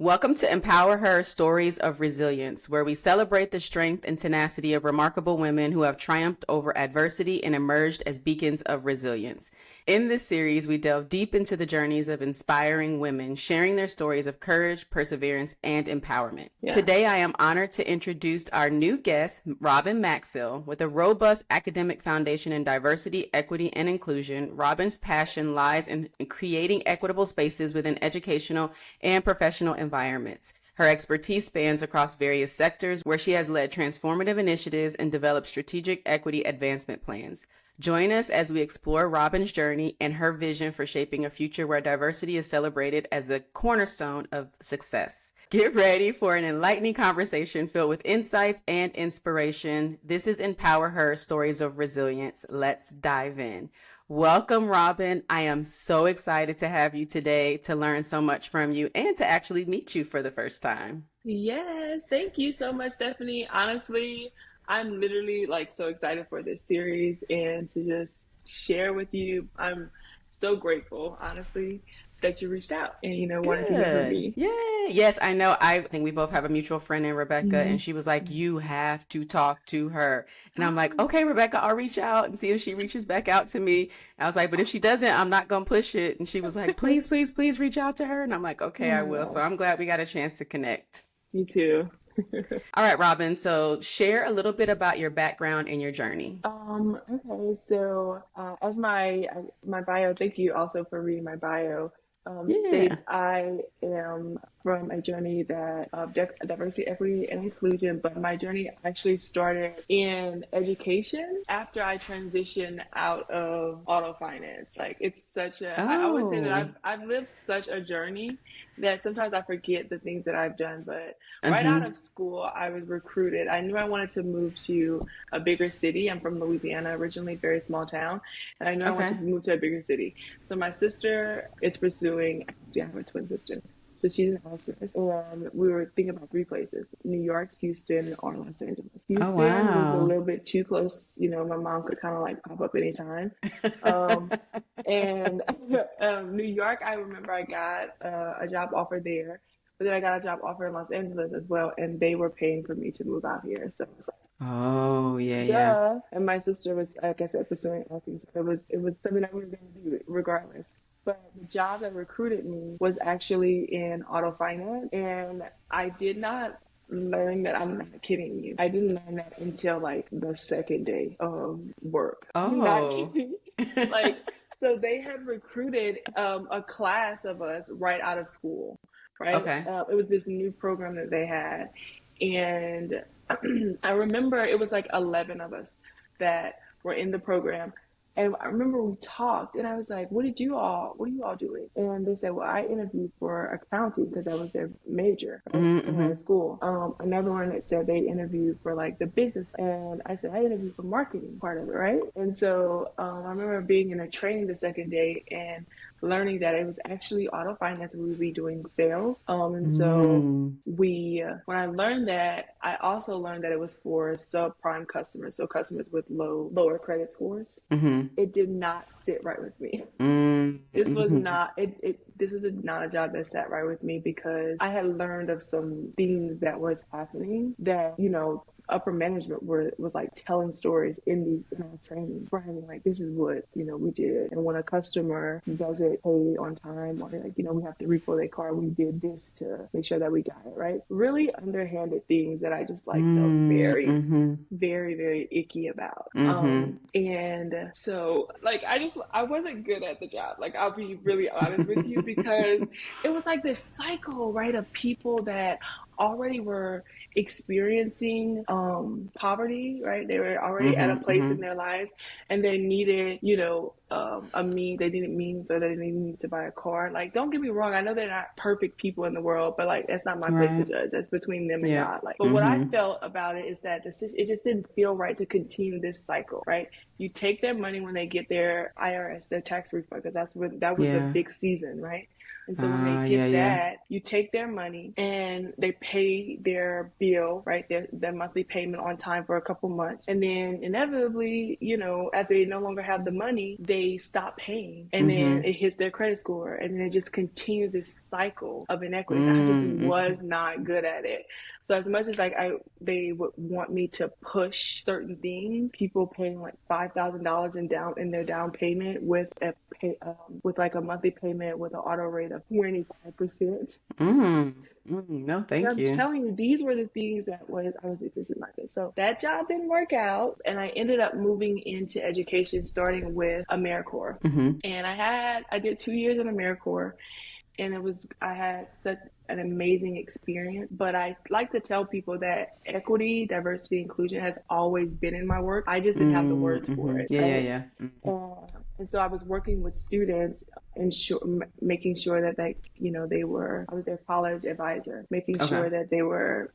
Welcome to Empower Her Stories of Resilience, where we celebrate the strength and tenacity of remarkable women who have triumphed over adversity and emerged as beacons of resilience. In this series, we delve deep into the journeys of inspiring women, sharing their stories of courage, perseverance, and empowerment. Yeah. Today, I am honored to introduce our new guest, Robin Maxile. With a robust academic foundation in diversity, equity, and inclusion, Robin's passion lies in creating equitable spaces within educational and professional environments. Her expertise spans across various sectors where she has led transformative initiatives and developed strategic equity advancement plans. Join us as we explore Robin's journey and her vision for shaping a future where diversity is celebrated as the cornerstone of success. Get ready for an enlightening conversation filled with insights and inspiration. This is Empower Her Stories of Resilience. Let's dive in. Welcome, Robin. I am so excited to have you today, to learn so much from you and to actually meet you for the first time. Yes, thank you so much, Stephanie. Honestly, I'm literally so excited for this series and to just share with you. I'm so grateful, honestly, that you reached out and wanted to hear from me. Yeah. Yes, I know. I think we both have a mutual friend in Rebecca, and she was like, you have to talk to her. And I'm like, okay, Rebecca, I'll reach out and see if she reaches back out to me. I was like, but if she doesn't, I'm not going to push it. And she was like, please, please, please reach out to her. And I'm like, okay, I will. So I'm glad we got a chance to connect. Me too. All right, Robin. So share a little bit about your background and your journey. Okay. So as my bio, thank you also for reading my bio. States I am from a journey that of diversity, equity, and inclusion, but my journey actually started in education after I transitioned out of auto finance. It's such a, I always say that I've lived such a journey that sometimes I forget the things that I've done, but right out of school, I was recruited. I knew I wanted to move to a bigger city. I'm from Louisiana, originally, very small town, and I knew I wanted to move to a bigger city. So my sister is pursuing, I have a twin sister, so she's in Los Angeles, and we were thinking about 3 places: New York, Houston, or Los Angeles. Houston was a little bit too close. My mom could kind of pop up anytime. And New York, I remember I got a job offer there, but then I got a job offer in Los Angeles as well, and they were paying for me to move out here. So it was like, yeah. And my sister was, like I said, pursuing acting. So it was something that we were going to do regardless. But the job that recruited me was actually in auto finance, and I did not learn that. I'm not kidding you. I didn't learn that until the second day of work. I'm not kidding. So they had recruited a class of us right out of school, right? Okay. It was this new program that they had, and I remember it was 11 of us that were in the program. And I remember we talked, and I was like, what are you all doing? And they said, well, I interviewed for accounting because that was their major in high school. Another one that said they interviewed for the business. And I said, I interviewed for marketing part of it, right? And so I remember being in a training the second day and learning that it was actually auto finance. We would be doing sales. And so when I learned that, I also learned that it was for subprime customers. So customers with lower credit scores. It did not sit right with me. This was not, this is not a job that sat right with me because I had learned of some things that was happening that, upper management was telling stories in our training. Brian, this is what, we did. And when a customer doesn't pay on time or we have to refill their car, we did this to make sure that we got it, right? Really underhanded things that I just felt very, very, very icky about. And so I wasn't good at the job. I'll be really honest with you because it was this cycle, right, of people that already were experiencing poverty, right? They were already at a place in their lives and they needed, they needed means, or they didn't even need to buy a car. Don't get me wrong, I know they're not perfect people in the world, but that's not my place to judge. That's between them and God. But what I felt about it is that it just didn't feel right to continue this cycle, right? You take their money when they get their IRS, their tax refund, because that was the big season, right? And so when they Yeah, get yeah. that, you take their money and they pay their bill, right? Their monthly payment on time for a couple months. And then inevitably, you know, after they no longer have the money, they stop paying. And then it hits their credit score. And then it just continues this cycle of inequity. I just was not good at it. So as much as like they would want me to push certain things, people paying like $5,000 in their down payment with with like a monthly payment with an auto rate of 25%. No, And thank I'm you. telling you, these were the things that I was like, this is not good. So that job didn't work out, and I ended up moving into education, starting with AmeriCorps. And I did 2 years in AmeriCorps, and I had such an amazing experience. But I like to tell people that equity, diversity, inclusion has always been in my work. I just didn't have the words for it, Yeah, right? yeah, yeah. And so I was working with students and making sure that I was their college advisor, making Okay. sure that they were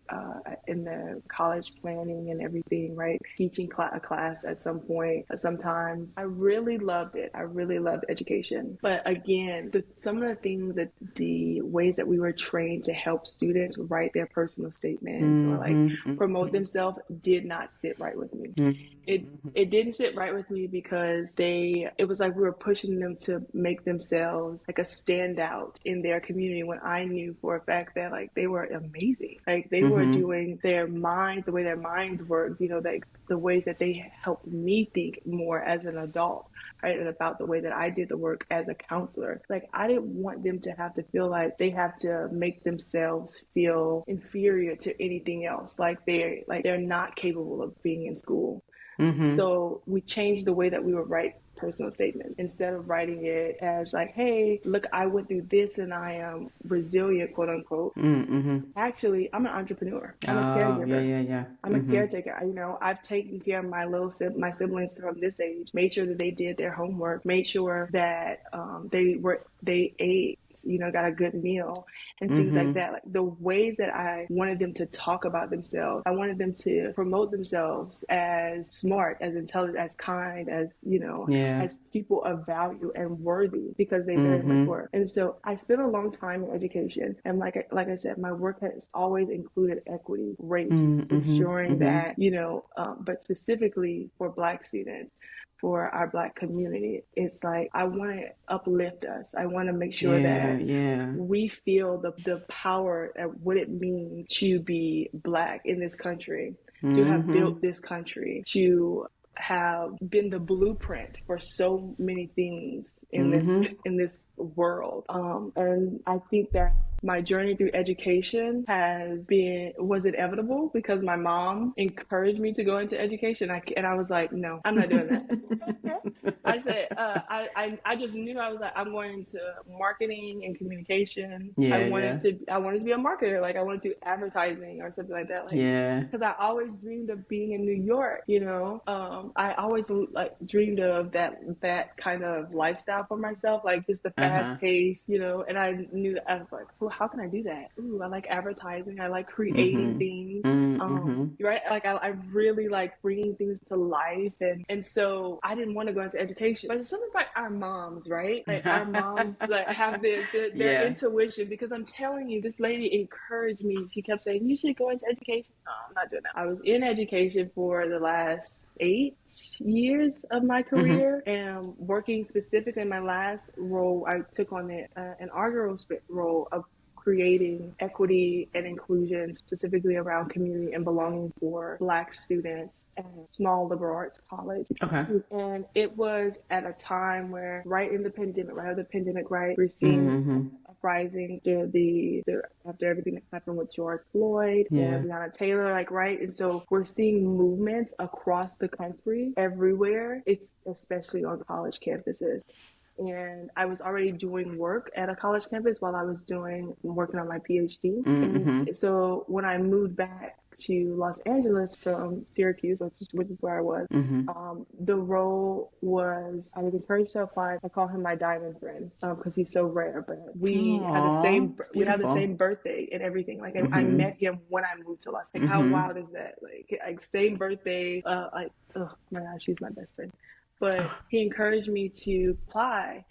in the college planning and everything, right? Teaching a class at some point. Sometimes I really loved it. I really loved education. But again, some of the things that the ways that we were trained to help students write their personal statements or like promote themselves did not sit right with me. It didn't sit right with me because it was like we were pushing them to make themselves like a standout in their community, when I knew for a fact that like they were amazing. Like they were doing the way their minds worked, you know, like the ways that they helped me think more as an adult, right? And about the way that I did the work as a counselor. Like I didn't want them to have to feel like they have to make themselves feel inferior to anything else. Like they're not capable of being in school. So we changed the way that we would write personal statements. Instead of writing it as like, hey, look, I went through this and I am resilient, quote unquote. Actually, I'm an entrepreneur. I'm a Oh, yeah, caregiver. yeah, yeah. I'm a caretaker. I've taken care of my siblings from this age, made sure that they did their homework, made sure that they ate, you know, got a good meal and things like that. Like the ways that I wanted them to talk about themselves, I wanted them to promote themselves as smart, as intelligent, as kind, as, you know, Yeah. as people of value and worthy, because they very much were. And so I spent a long time in education, and like I said, my work has always included equity, race, ensuring that, you know, but specifically for Black students, for our Black community, it's like I want to uplift us. I want to make sure that we feel the power of what it means to be Black in this country, to have built this country, to have been the blueprint for so many things in this world. And I think that my journey through education was inevitable because my mom encouraged me to go into education. And I was like, no, I'm not doing that. I said, I just knew. I was like, I'm going into marketing and communication. I wanted to be a marketer. Like I wanted to do advertising or something like that. Like, because I always dreamed of being in New York, you know. I always like dreamed of that kind of lifestyle for myself, like just the fast pace, you know. And I knew that I was like, well, how can I do that? Ooh, I like advertising. I like creating things. Right? Like I really like bringing things to life, and so I didn't want to go into education. But it's something about our moms, right? Like our moms like have their intuition, because I'm telling you, this lady encouraged me. She kept saying, you should go into education. No, I'm not doing that. I was in education for the last 8 years of my career, and working specifically in my last role, I took on an inaugural role of creating equity and inclusion, specifically around community and belonging for Black students at a small liberal arts college. Okay. And it was at a time where, right after the pandemic, right, we're seeing uprising after everything that happened with George Floyd and Breonna Taylor, like, right? And so we're seeing movements across the country, everywhere. It's especially on college campuses. And I was already doing work at a college campus while I was working on my PhD. And so when I moved back to Los Angeles from Syracuse, which is where I was, the role was, I was encouraged to apply. I call him my diamond friend because he's so rare. But we had the same birthday and everything. Like I met him when I moved to Los Angeles. Like how wild is that? Like same birthday. Oh my gosh, he's my best friend. But he encouraged me to apply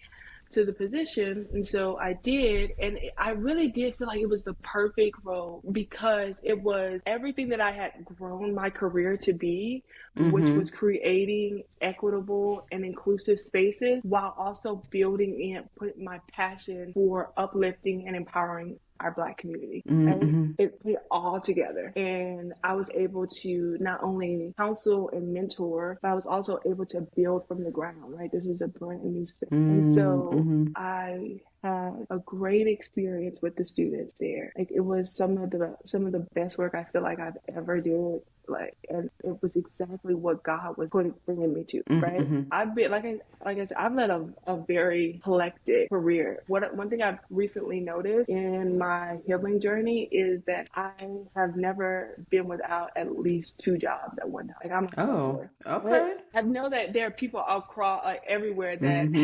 to the position. And so I did, and I really did feel like it was the perfect role because it was everything that I had grown my career to be, which was creating equitable and inclusive spaces while also building and putting my passion for uplifting and empowering our Black community. Right? It put it all together. And I was able to not only counsel and mentor, but I was also able to build from the ground, right? This is a brand new space. And so I had a great experience with the students there. Like, it was some of the best work I feel like I've ever did. Like, and it was exactly what God was bringing me to, right? I've been, like I said, I've led a very eclectic career. One thing I've recently noticed in my healing journey is that I have never been without at least 2 jobs at one time. Like, I'm a hustler. Okay. I know that there are people across, like, everywhere that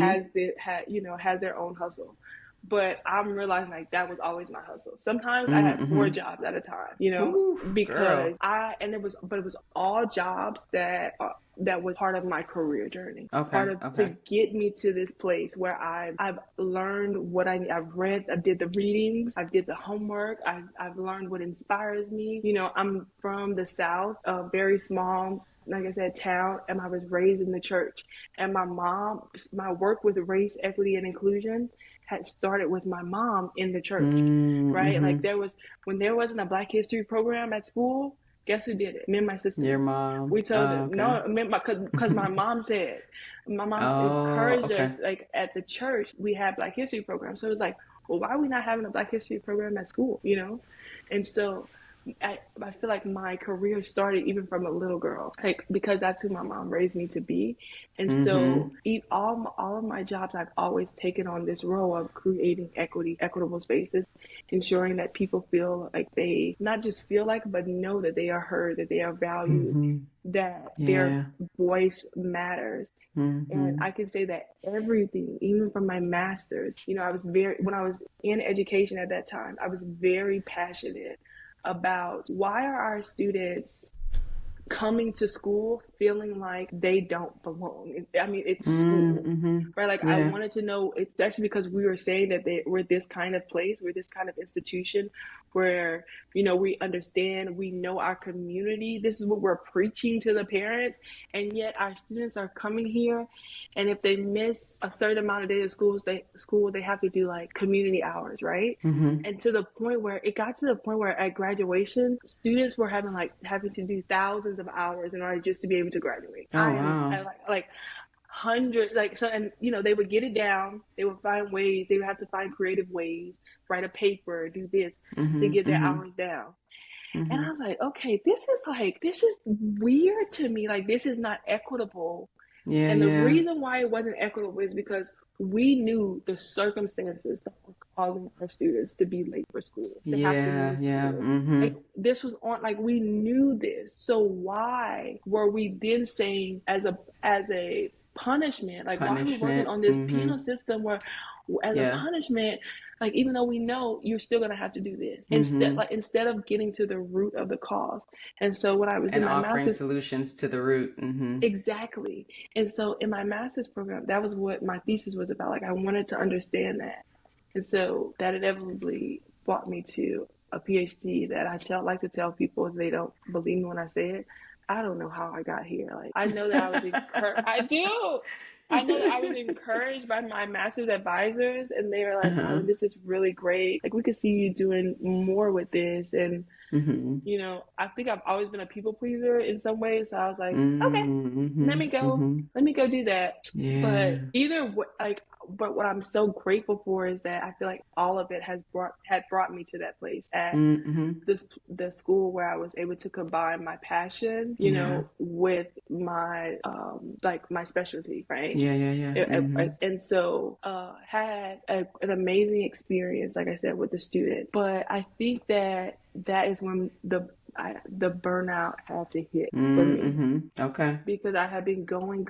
has their own hustle. But I'm realizing, like, that was always my hustle. Sometimes I had 4 jobs at a time, because it was all jobs that was part of my career journey. To get me to this place where I've learned what I've read, I did the readings, I did the homework, I've learned what inspires me. I'm from the South, a very small, like I said, town, and I was raised in the church. And my work with race, equity, and inclusion had started with my mom in the church, right? Like, when there wasn't a Black History program at school, guess who did it? Me and my sister. Your mom. We told them, no, because my mom said, my mom encouraged us, like, at the church, we had Black History program. So it was like, well, why are we not having a Black History program at school, And so I feel like my career started even from a little girl, like, because that's who my mom raised me to be. And so all of my jobs, I've always taken on this role of creating equitable spaces, ensuring that people feel like they not just feel like, but know that they are heard, that they are valued, that their voice matters. And I can say that everything, even from my master's, when I was in education at that time, I was very passionate about why are our students coming to school feeling like they don't belong. I mean, it's school, right? Like, I wanted to know, especially because we were saying that we're this kind of place, we're this kind of institution where, we understand, we know our community. This is what we're preaching to the parents. And yet our students are coming here, and if they miss a certain amount of days of school, they have to do, like, community hours, right? And it got to the point where at graduation, students were having to do thousands of hours in order just to be able to graduate. Wow. Like hundreds, and they would get it down, they would find ways, they would have to find creative ways, write a paper, do this to get their hours down. And I was like, okay, this is weird to me. Like, this is not equitable. And the reason why it wasn't equitable is because we knew the circumstances that were causing our students to be late for school. Like, this was we knew this. So why were we then saying as a punishment, why are we working on this penal system where as a punishment, like, even though we know you're still going to have to do this, instead of getting to the root of the cause. And so when I was in my offering master's, solutions to the root. Exactly. And so in my master's program, that was what my thesis was about. Like, I wanted to understand that. And so that inevitably brought me to a PhD that I like to tell people, if they don't believe me when I say it, I don't know how I got here. Like, I know that I was encouraged. I know that I was encouraged by my master's advisors, and they were like, oh, this is really great. Like, we could see you doing more with this. And, I think I've always been a people pleaser in some ways. So I was like, okay, let me go do that. But what I'm so grateful for is that I feel like all of it had brought me to that place at the school where I was able to combine my passion, with my my specialty, right? And so had an amazing experience, like I said, with the students. But I think that is when the burnout had to hit for me. Mm-hmm. Okay. Because I had been going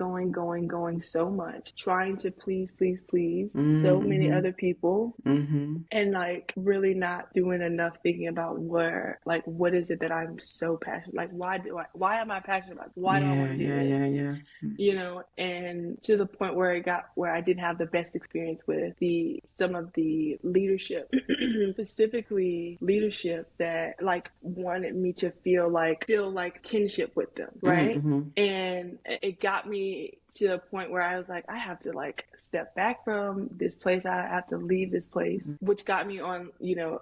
so much, trying to please so many Mm-hmm. other people, Mm-hmm. and like really not doing enough thinking about what is it that I'm so passionate, like why am I passionate about, why do I want Yeah, to do yeah, this, yeah, yeah. and to the point where it got where I didn't have the best experience with some of the leadership, specifically leadership that like wanted me to feel like kinship with them, right? Mm-hmm. And it got me to a point where I was like, I have to like step back from this place. I have to leave this place, which got me on,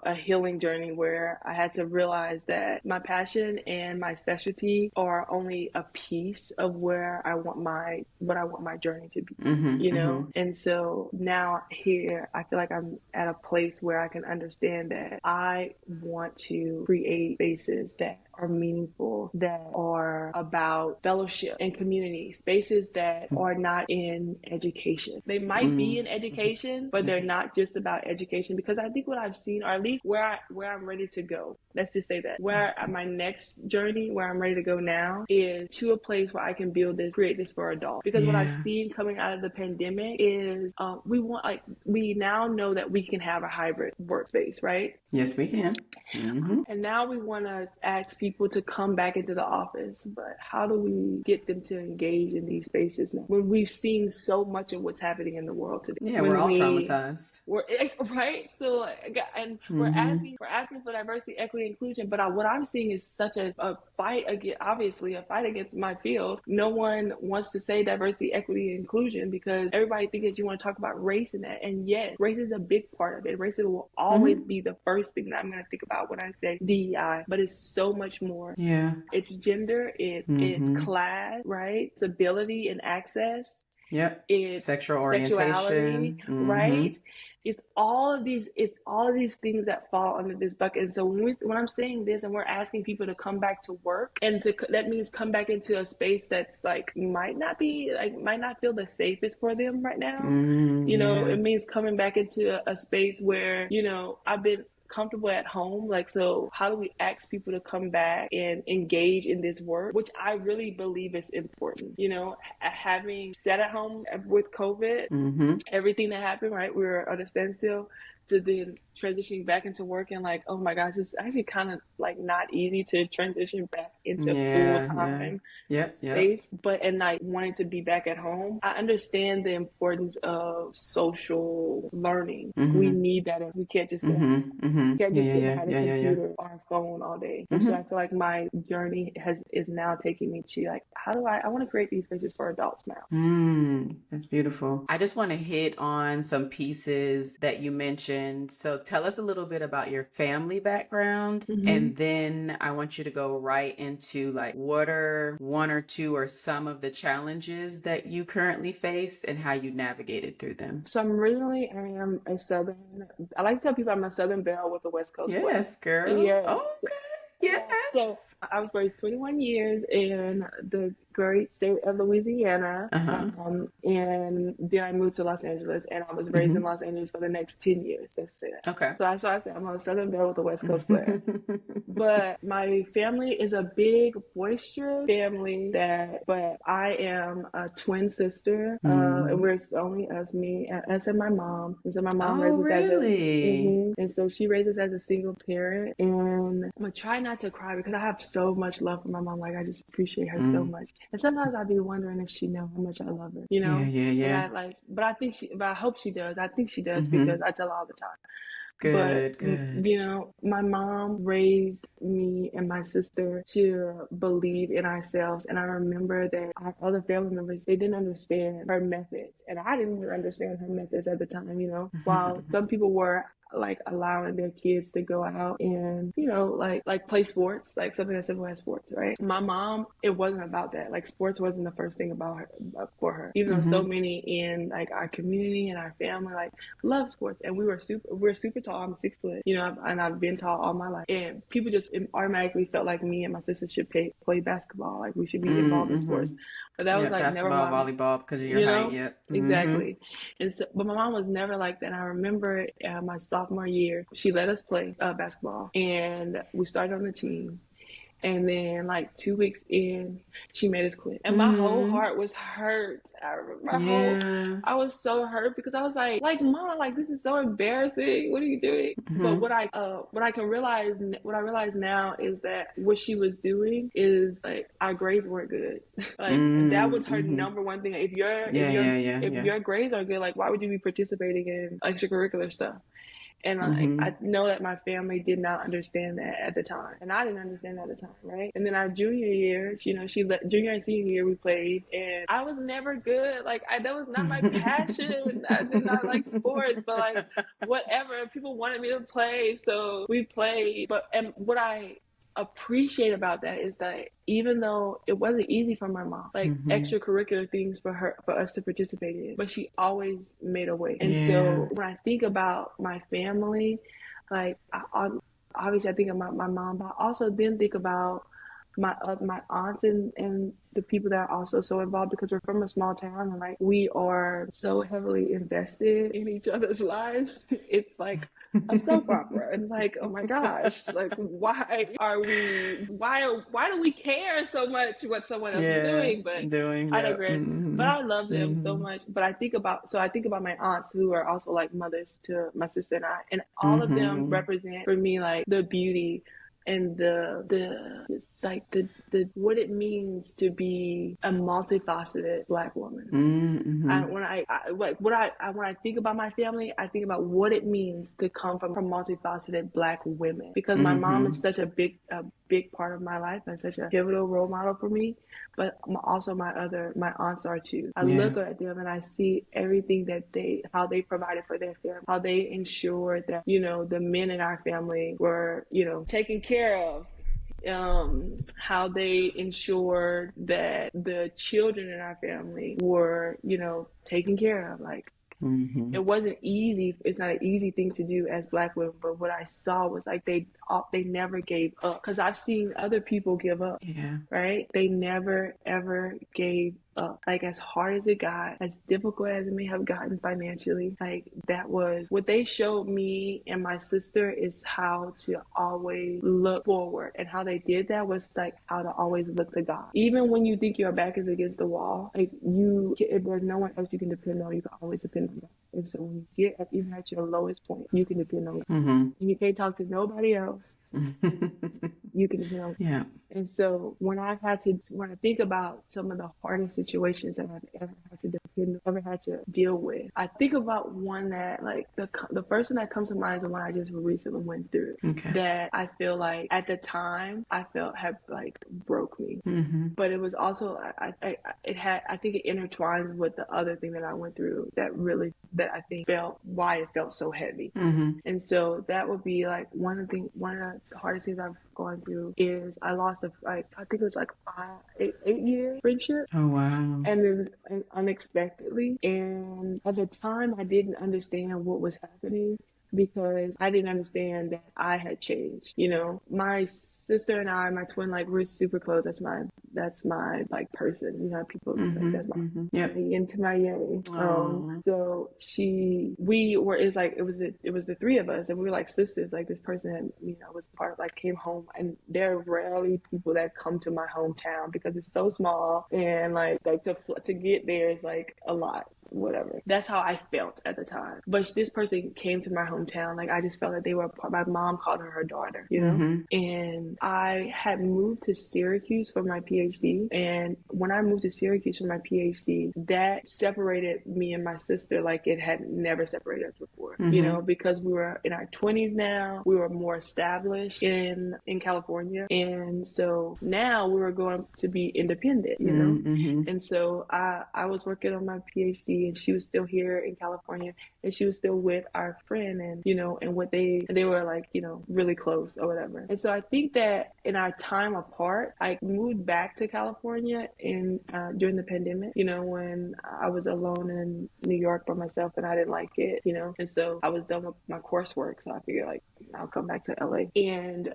a healing journey where I had to realize that my passion and my specialty are only a piece of what I want my journey to be, Mm-hmm. Mm-hmm. And so now here, I feel like I'm at a place where I can understand that I want to create spaces that are meaningful, that are about fellowship and community, spaces that are not in education. They might be in education, but they're not just about education, because I think what I've seen, or at least where I'm ready to go, let's just say that, where my next journey, where I'm ready to go now, is to a place where I can create this for adults. Because what I've seen coming out of the pandemic is we now know that we can have a hybrid workspace, right? Yes, we can. Mm-hmm. And now we want to ask people to come back into the office, but how do we get them to engage in these spaces now, when we've seen so much of what's happening in the world today? Yeah, we're all traumatized. We're right. So, and we're asking for diversity, equity, inclusion. But what I'm seeing is such a fight against my field. No one wants to say diversity, equity, and inclusion, because everybody thinks that you want to talk about race in that. And yes, race is a big part of it. Race will always be the first thing that I'm going to think about when I say DEI, but it's so much more. Yeah. It's gender, it's class, right? It's ability and access. Yep. It's sexuality, sexuality, right? It's all of these things that fall under this bucket. And so when I'm saying this and we're asking people to come back to work, and that means come back into a space that's like might not feel the safest for them right now. It means coming back into a space where, I've been comfortable at home. Like, so how do we ask people to come back and engage in this work, which I really believe is important. Having sat at home with COVID, everything that happened, right? We were at a standstill, to then transitioning back into work, and like, oh my gosh, it's actually kind of like not easy to transition back into full-time space, but and like wanting to be back at home. I understand the importance of social learning. We need that. We can't just sit behind a computer or a phone all day. And so I feel like my journey is now taking me to like, how do I want to create these spaces for adults now. That's beautiful. I just want to hit on some pieces that you mentioned. So tell us a little bit about your family background, and then I want you to go right into like, what are one or two or some of the challenges that you currently face and how you navigated through them. So I am a Southern, I like to tell people I'm a Southern belle with a West Coast flair. Yes, girl. Yes. Okay. Yes. So I was raised 21 years in the great state of Louisiana, and then I moved to Los Angeles, and I was raised in Los Angeles for the next 10 years. Let's say that. Okay. So I said I'm a Southern belle with a West Coast flair. But my family is a big, boisterous family. But I am a twin sister, and we're only us and my mom. And so my mom raises really? and so she raises as a single parent, and I'm gonna try not to cry because I have so much love for my mom. Like, I just appreciate her so much. And sometimes I'd be wondering if she knows how much I love her, Yeah. And but I hope she does. I think she does, because I tell her all the time. Good. My mom raised me and my sister to believe in ourselves. And I remember that our other family members, they didn't understand her methods. And I didn't even understand her methods at the time, while some people were like allowing their kids to go out and, like play sports, like something as simple as sports, right? My mom, it wasn't about that. Like, sports wasn't the first thing for her, even though so many in like our community and our family like love sports. And we're super tall. I'm 6 foot, and I've been tall all my life. And people just automatically felt like me and my sister should play basketball. Like, we should be involved in sports. But that was like basketball, never volleyball, because of your height. Yep. Exactly. And so, but my mom was never like that. And I remember my sophomore year, she let us play basketball, and we started on the team. And then like 2 weeks in, she made us quit. And my whole Mm-hmm. heart was hurt. I remember Yeah. I was so hurt because I was like, Mom, like this is so embarrassing. What are you doing? But Mm-hmm. what I realize now is that what she was doing is like our grades weren't good. Like that was her Mm-hmm. number one thing. Yeah, yeah, yeah, If yeah. your grades are good, like why would you be participating in extracurricular stuff? And like Mm-hmm. I know that my family did not understand that at the time, and I didn't understand that at the time, right? And then our junior year, junior and senior year we played, and I was never good. Like that was not my passion. I did not like sports, but like whatever, people wanted me to play, so we played. But and what I appreciate about that is that even though it wasn't easy for my mom, like Mm-hmm. extracurricular things for us to participate in, but she always made a way. And Yeah. so when I think about my family, like obviously I think about my mom, but I also then think about my aunts and the people that are also so involved because we're from a small town and like we are so heavily invested in each other's lives. It's like a soap opera, and like, oh my gosh, like why do we care so much what someone else is Yeah. doing? But Doing, I yeah. digress. But Mm-hmm. I love them so Mm-hmm. much. But I think about my aunts who are also like mothers to my sister and I, and all of them Mm-hmm. represent for me like the beauty and the just like the what it means to be a multifaceted Black woman. Mm-hmm. When I think about my family, I think about what it means to come from multifaceted Black women because my mom is Mm-hmm. such a big part of my life and such a pivotal role model for me. But also my aunts are too. I Yeah. look at them and I see everything that how they provided for their family, how they ensured that the men in our family were taken care of, how they ensured that the children in our family were, taken care of. Like Mm-hmm. it wasn't easy. It's not an easy thing to do as Black women, but what I saw was like they never gave up. Because I've seen other people give up, Yeah. right? They never ever gave up. Like as hard as it got, as difficult as it may have gotten financially, like that was what they showed me and my sister is how to always look forward. And how they did that was like how to always look to God. Even when you think your back is against the wall, like if there's no one else you can depend on, you can always depend on God. And so when you get even at your lowest point, you can depend on God. Mm-hmm. And you can't talk to nobody else. You can depend on God. Yeah. And so when I think about some of the hardest situations that I've ever had to deal with, I think about one that like the first one that comes to mind is the one I just recently went through. Okay. That I feel like at the time I felt had like broke me. Mm-hmm. But it was also I think it intertwines with the other thing that I went through that I think why it felt so heavy. Mm-hmm. And so that would be like one of the hardest things I've gone through is I lost I think it was like 8 year friendship. Oh, wow. And it was unexpectedly. And at the time, I didn't understand what was happening because I didn't understand that I had changed. My sister and I, my twin, like we're super close. That's my like person. People like that's my Yep. yin to my yang. So it was the three of us, and we were like sisters. Like this person had, was part of like came home, and there are rarely people that come to my hometown because it's so small, and like to get there is like a lot. Whatever. That's how I felt at the time. But this person came to my hometown. Like I just felt like they were my mom called her daughter, And I had moved to Syracuse for my PhD. And when I moved to Syracuse for my PhD, that separated me and my sister like it had never separated us before. Because we were in our 20s now, we were more established in California. And so now we were going to be independent, And so I was working on my PhD and she was still here in California and she was still with our friend and, and they were like, really close or whatever. And so I think that in our time apart, I moved back to California during the pandemic, when I was alone in New York by myself and I didn't like it, and so I was done with my coursework. So I figured like, I'll come back to LA. And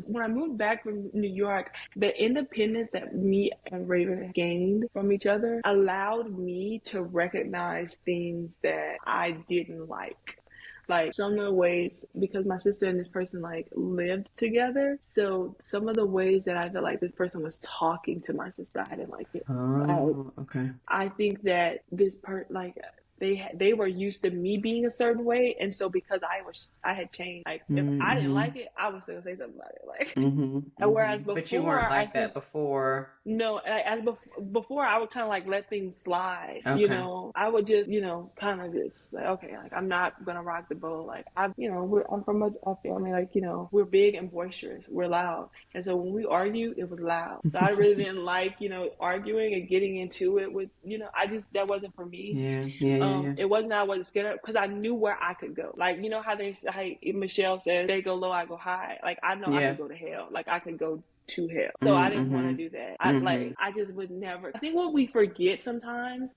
when I moved back from New York, the independence that me and Raven gained from each other allowed me to recognize things that I didn't like. like some of the ways, because my sister and this person like lived together, so some of the ways that I felt like this person was talking to my sister, I didn't like it. Oh, okay. I think that like they were used to me being a certain way, and so because I had changed, like if I didn't Mm-hmm. like it, I was gonna say something about it, like. Mm-hmm. And Mm-hmm. whereas But you before, weren't I like that think before. no, before I would kind of like let things slide, Okay. I would just, kind of just like, okay, like I'm not gonna rock the boat. Like I'm from a family, like, we're big and boisterous, we're loud. And so when we argue, it was loud. So I really didn't like, arguing and getting into it with, that wasn't for me. Yeah. Yeah. Yeah. Yeah. It wasn't, I wasn't scared of, because I knew where I could go. Like, how Michelle said, they go low, I go high. Like, I know I Yeah. could go to hell. Like, I could go to hell. So I didn't want to Mm-hmm. do that. Mm-hmm. I just would never. I think what we forget sometimes,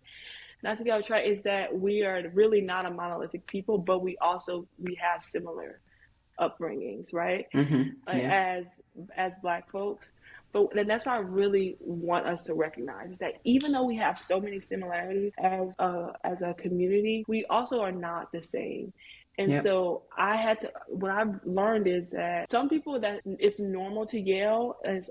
not to get off track, is that we are really not a monolithic people, but we have similar upbringings, right? Mm-hmm. Like, Yeah. as Black folks. But then that's what I really want us to recognize, is that even though we have so many similarities as a community, we also are not the same. And Yep. so what I've learned is that some people, that it's normal to yell and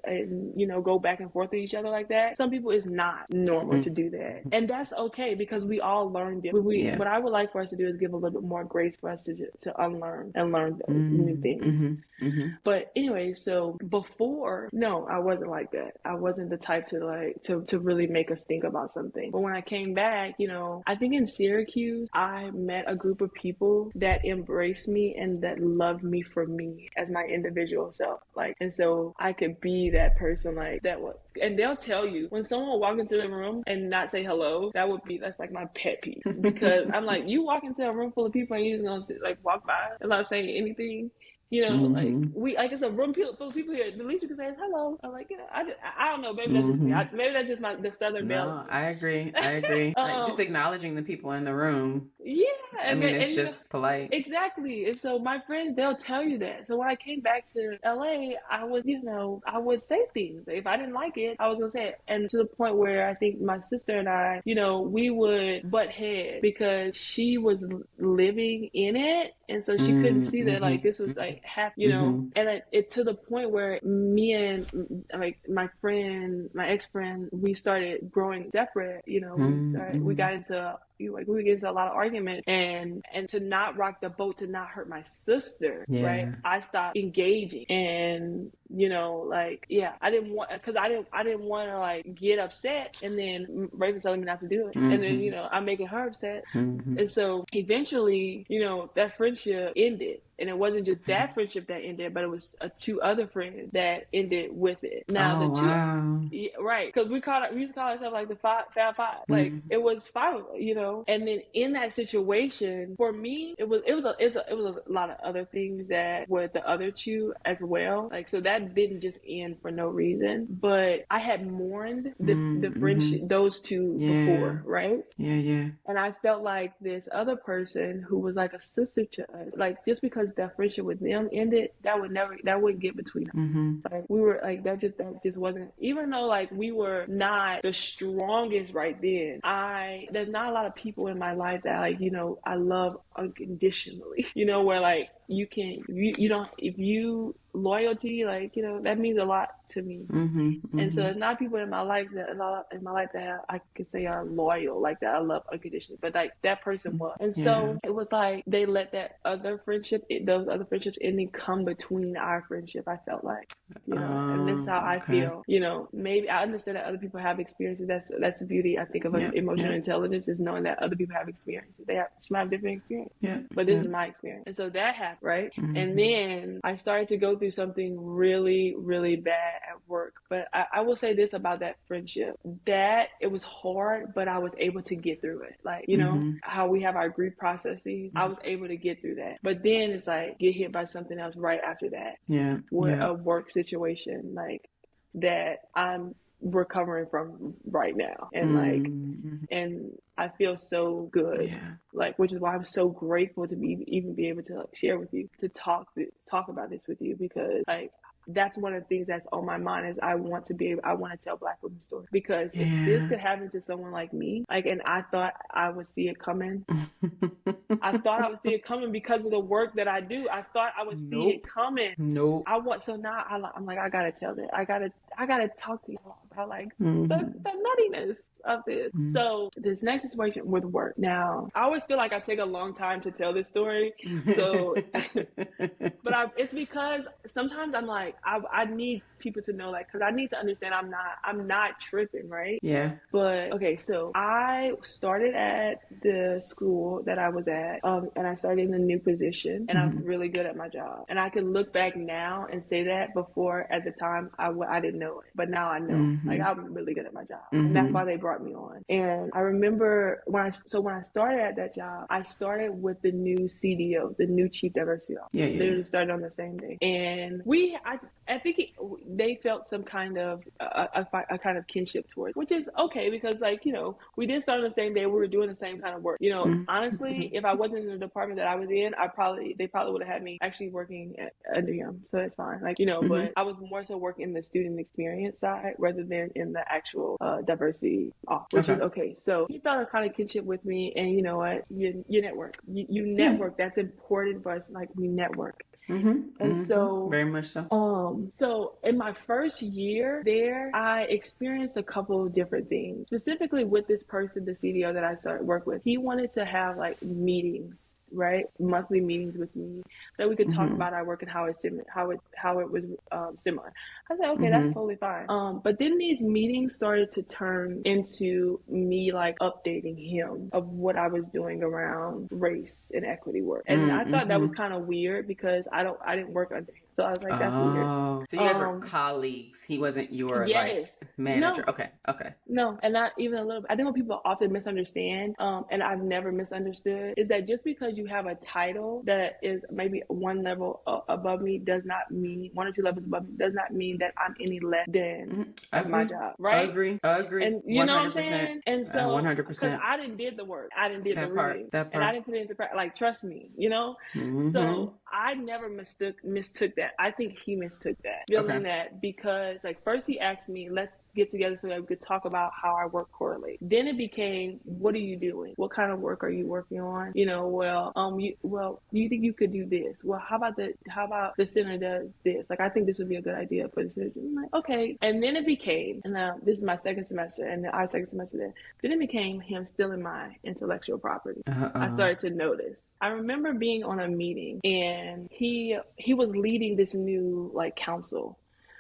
go back and forth with each other like that. Some people, it's not normal to do that. Mm-hmm. And that's okay, because we all learned it. Yeah. What I would like for us to do is give a little bit more grace for us to unlearn and learn new things. Mm-hmm. Mm-hmm. But anyway, so before, no, I wasn't like that. I wasn't the type to like to really make us think about something. But when I came back, I think in Syracuse, I met a group of people that embraced me and that loved me for me as my individual self. Like, and so I could be that person, like that was. And they'll tell you, when someone will walk into the room and not say hello, that's like my pet peeve, because I'm like, you walk into a room full of people and you're just gonna sit, like walk by and not saying anything. Like Mm-hmm. like it's a room full of people here. The least you can say is hello. I'm like, I don't know. Maybe that's just me. Mm-hmm. Maybe that's just the Southern Belle. No, I agree. I agree. Like just um, agnowledging the people in the room. yeah, I and mean, then, it's just polite. exactly. And so my friends, they'll tell you that. So when I came back to LA, I would say things. If I didn't like it, I was gonna say it. And to the point where I think my sister and I, we would butt heads, because she was living in it, and so she couldn't see that like this was like happy, Mm-hmm. And it to the point where me and like my ex-friend, we started growing separate. We Mm-hmm. got into we get into a lot of arguments, and to not rock the boat, to not hurt my sister, right? Yeah. I stopped engaging, and I didn't want, because I didn't want to like get upset, and then Raven telling me not to do it, and then Mm-hmm. I'm making her upset, Mm-hmm. and so eventually that friendship ended. And it wasn't just that friendship that ended, but it was two other friends that ended with it. Now Oh the two, wow. yeah, right? Because we used to call ourselves like the Fab Five. Like Mm-hmm. it was five, And then in that situation, for me, it was a lot of other things that were the other two as well. Like, so that didn't just end for no reason. But I had mourned the Mm-hmm. friendship, those two Yeah. before, right? Yeah. Yeah. And I felt like this other person who was like a sister to us, like just because that friendship with them ended, that wouldn't get between us. Mm-hmm. Like we were like that just wasn't, even though like we were not the strongest right then. There's not a lot of people in my life that like, I love unconditionally, where like you don't, if you loyalty, like, that means a lot to me. Mm-hmm. And so Mm-hmm. there's not people in my life that I could say are loyal, like that I love unconditionally, but like that person was. And Yeah. so it was like they let those other friendships ending come between our friendship, I felt like, and this is how I Okay. feel, maybe I understand that other people have experiences. That's the beauty, I think, of Yeah. emotional Yeah. intelligence, is knowing that other people have experiences. Some have different experiences, Yeah. but this Yeah. is my experience. And so that happened, right? Mm-hmm. And then I started to go through something really, really bad at work. But I will say this about that friendship, that it was hard, but I was able to get through it. Like, how we have our grief processes, I was able to get through that. But then it's like get hit by something else right after that. Yeah. With Yeah. a work situation like that I'm recovering from right now. And like, Mm-hmm. and I feel so good. Yeah. Like, which is why I'm so grateful to even be able to like share with you, to talk about this with you, because like that's one of the things that's on my mind is I want to tell Black women's stories, because if this could happen to someone like me, like, and I thought I would see it coming. I thought I would see it coming because of the work that I do. I thought I would see it coming. Nope. So now I'm like, I gotta tell that. I gotta talk to y'all about like the nuttiness of this. So this next situation with work. Now, I always feel like I take a long time to tell this story. So, but it's because sometimes I'm like, I need people to know, like, because I need to understand I'm not tripping, right? Yeah. But okay, so I started at the school that I was at, and I started in a new position, and I'm really good at my job. And I can look back now and say that before, at the time, I didn't know it, but now I know. Like, I'm really good at my job, and that's why they brought me on. And I remember when I started at that job, I started with the new CDO, the new Chief Diversity Officer. Yeah. They started on the same day, and I think they felt some kind of a kind of kinship towards, which is okay, because, like, you know, we did start on the same day, we were doing the same kind of work. You know, honestly, if I wasn't in the department that I was in, they probably would have had me actually working under him, so that's fine. Like, you know, but I was more so working in the student experience side rather than in the actual diversity office, which is okay. So he felt a kind of kinship with me, and you know what, you network, you network. That's important for us. Like, we network. And so very much so. So in my first year there, I experienced a couple of different things. Specifically with this person, the CDO that I started work with, he wanted to have like meetings, right? Monthly meetings with me that we could talk about our work and how it was similar. I said, okay, that's totally fine. But then these meetings started to turn into me like updating him of what I was doing around race and equity work. And I thought that was kind of weird because I didn't work under him. So I was like, that's weird. So you guys were colleagues. He wasn't your like manager. No. Okay. No, and not even a little bit. I think what people often misunderstand, and I've never misunderstood, is that just because you have a title that is maybe one level above me does not mean, one or two levels above me, does not mean that I'm any less than my job, right? I agree. And you 100%. Know what I'm saying? And so, 100%. Because I didn't did the work. I didn't did that the part, reading. that part. And I didn't put it into practice. Like, trust me, you know? So I never mistook that. I think he mistook that. Feeling that because, like, first he asked me, let's get together so that we could talk about how our work correlates. Then it became, what are you doing? What kind of work are you working on? You know, you think you could do this? Well, how about the center does this? Like, I think this would be a good idea for the center. I'm like, okay. And then it became, and now this is my second semester, and our second semester there. Then it became him stealing my intellectual property. I started to notice. I remember being on a meeting, and he was leading this new like council.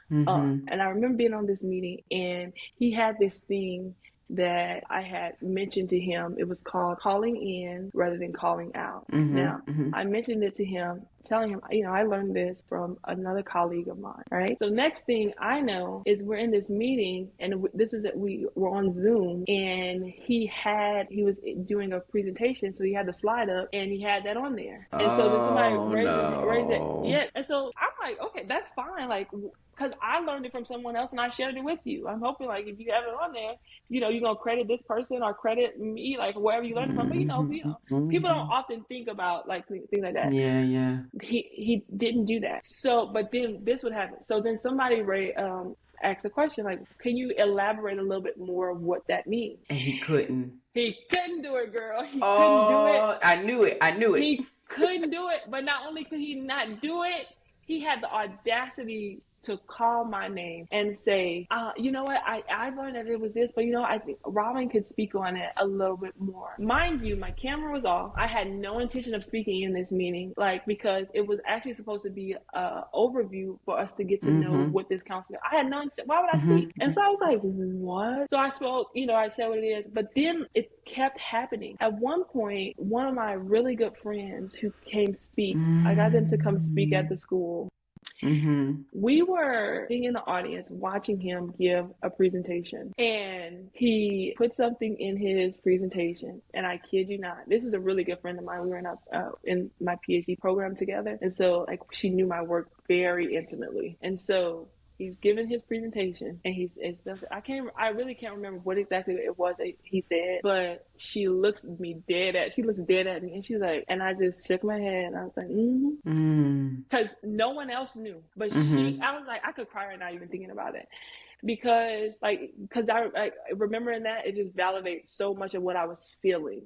And I remember being on this meeting, and he had this thing that I had mentioned to him. It was called calling in rather than calling out. Now, I mentioned it to him, telling him, you know, I learned this from another colleague of mine, right? So next thing I know is we're in this meeting, and this is that we were on Zoom, and he was doing a presentation, so he had the slide up, and he had that on there. And so then somebody raised it. Yeah. And so I'm like, okay, that's fine. Like, because I learned it from someone else and I shared it with you. I'm hoping, like, if you have it on there, you know, you're going to credit this person or credit me, like, wherever you learned it from. But, you know, people don't often think about, like, things like that. Yeah. He didn't do that. So, but then this would happen. So then somebody asked a question, like, can you elaborate a little bit more of what that means? And he couldn't. He couldn't do it, girl. He couldn't do it. I knew it. He couldn't do it. But not only could he not do it, he had the audacity to call my name and say, you know what, I learned that it was this, but you know, I think Robin could speak on it a little bit more. Mind you, my camera was off. I had no intention of speaking in this meeting, like, because it was actually supposed to be an overview for us to get to know what this council, I had no intention. Why would I speak? And so I was like, what? So I spoke, you know, I said what it is, but then it kept happening. At one point, one of my really good friends who came speak, I got them to come speak at the school. We were sitting in the audience watching him give a presentation, and he put something in his presentation, and I kid you not, this is a really good friend of mine. We were in my PhD program together, and so, like, she knew my work very intimately. And so He's giving his presentation, and I really can't remember what exactly it was that he said, but she looks dead at me, and she's like, and I just shook my head, and I was like, because no one else knew, but I was like, I could cry right now even thinking about it. Because I remembering that, it just validates so much of what I was feeling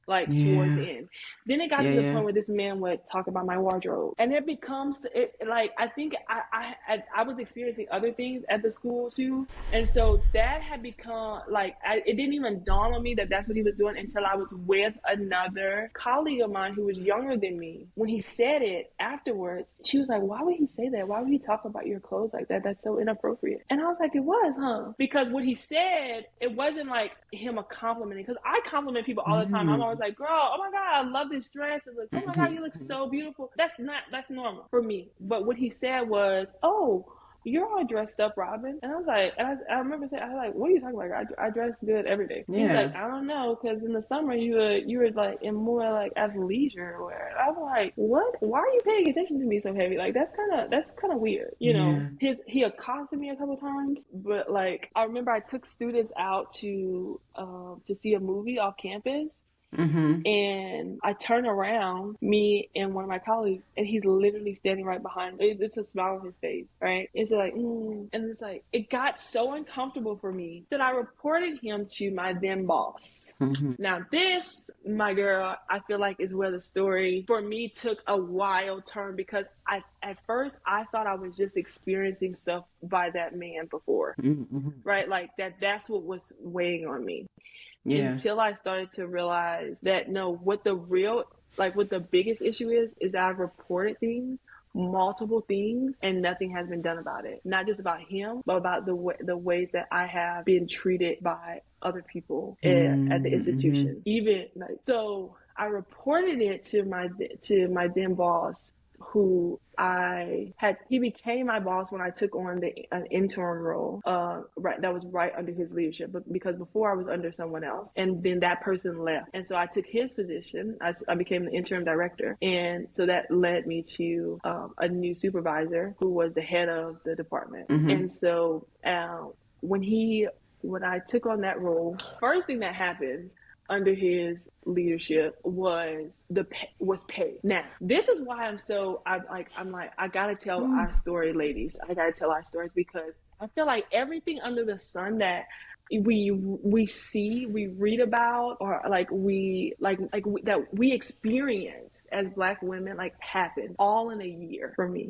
towards the end. Then it got to the point where this man would talk about my wardrobe, and it becomes I think I was experiencing other things at the school too, and so that had become it didn't even dawn on me that that's what he was doing until I was with another colleague of mine who was younger than me. When he said it afterwards, she was like, why would he say that? Why would he talk about your clothes like that? That's so inappropriate. And I was like, it was, huh? Because what he said, it wasn't like him a complimenting, because I compliment people all the time. I'm always like, girl, oh my God, I love this dress. And like, oh my God, you look so beautiful. That's normal for me. But what he said was, oh, you're all dressed up, Robin. And I was like, I remember saying, I was like, what are you talking about? I dress good every day. He's like, I don't know, because in the summer you were like in more like athleisure wear. I was like, what? Why are you paying attention to me so heavy? Like that's kind of weird, you know. He accosted me a couple times, but like I remember I took students out to see a movie off campus. And I turn around, me and one of my colleagues, and he's literally standing right behind me. It's a smile on his face, right? It's like, and it's like, it got so uncomfortable for me that I reported him to my then boss. Now this, my girl, I feel like is where the story for me took a wild turn, because at first I thought I was just experiencing stuff by that man before, right? Like that's what was weighing on me. Until I started to realize that no, what the biggest issue is that I've reported multiple things, and nothing has been done about it. Not just about him, but about the ways that I have been treated by other people at the institution. Even so I reported it to my then boss, who he became my boss when I took on an intern role, that was right under his leadership, but because before I was under someone else, and then that person left, and so I took his position. I became the interim director, and so that led me to a new supervisor who was the head of the department. And so when I took on that role, first thing that happened under his leadership was pay. Now, this is why I gotta tell our story, ladies. I gotta tell our stories, because I feel like everything under the sun that we see, we read about, or that we experience as Black women, happened all in a year for me,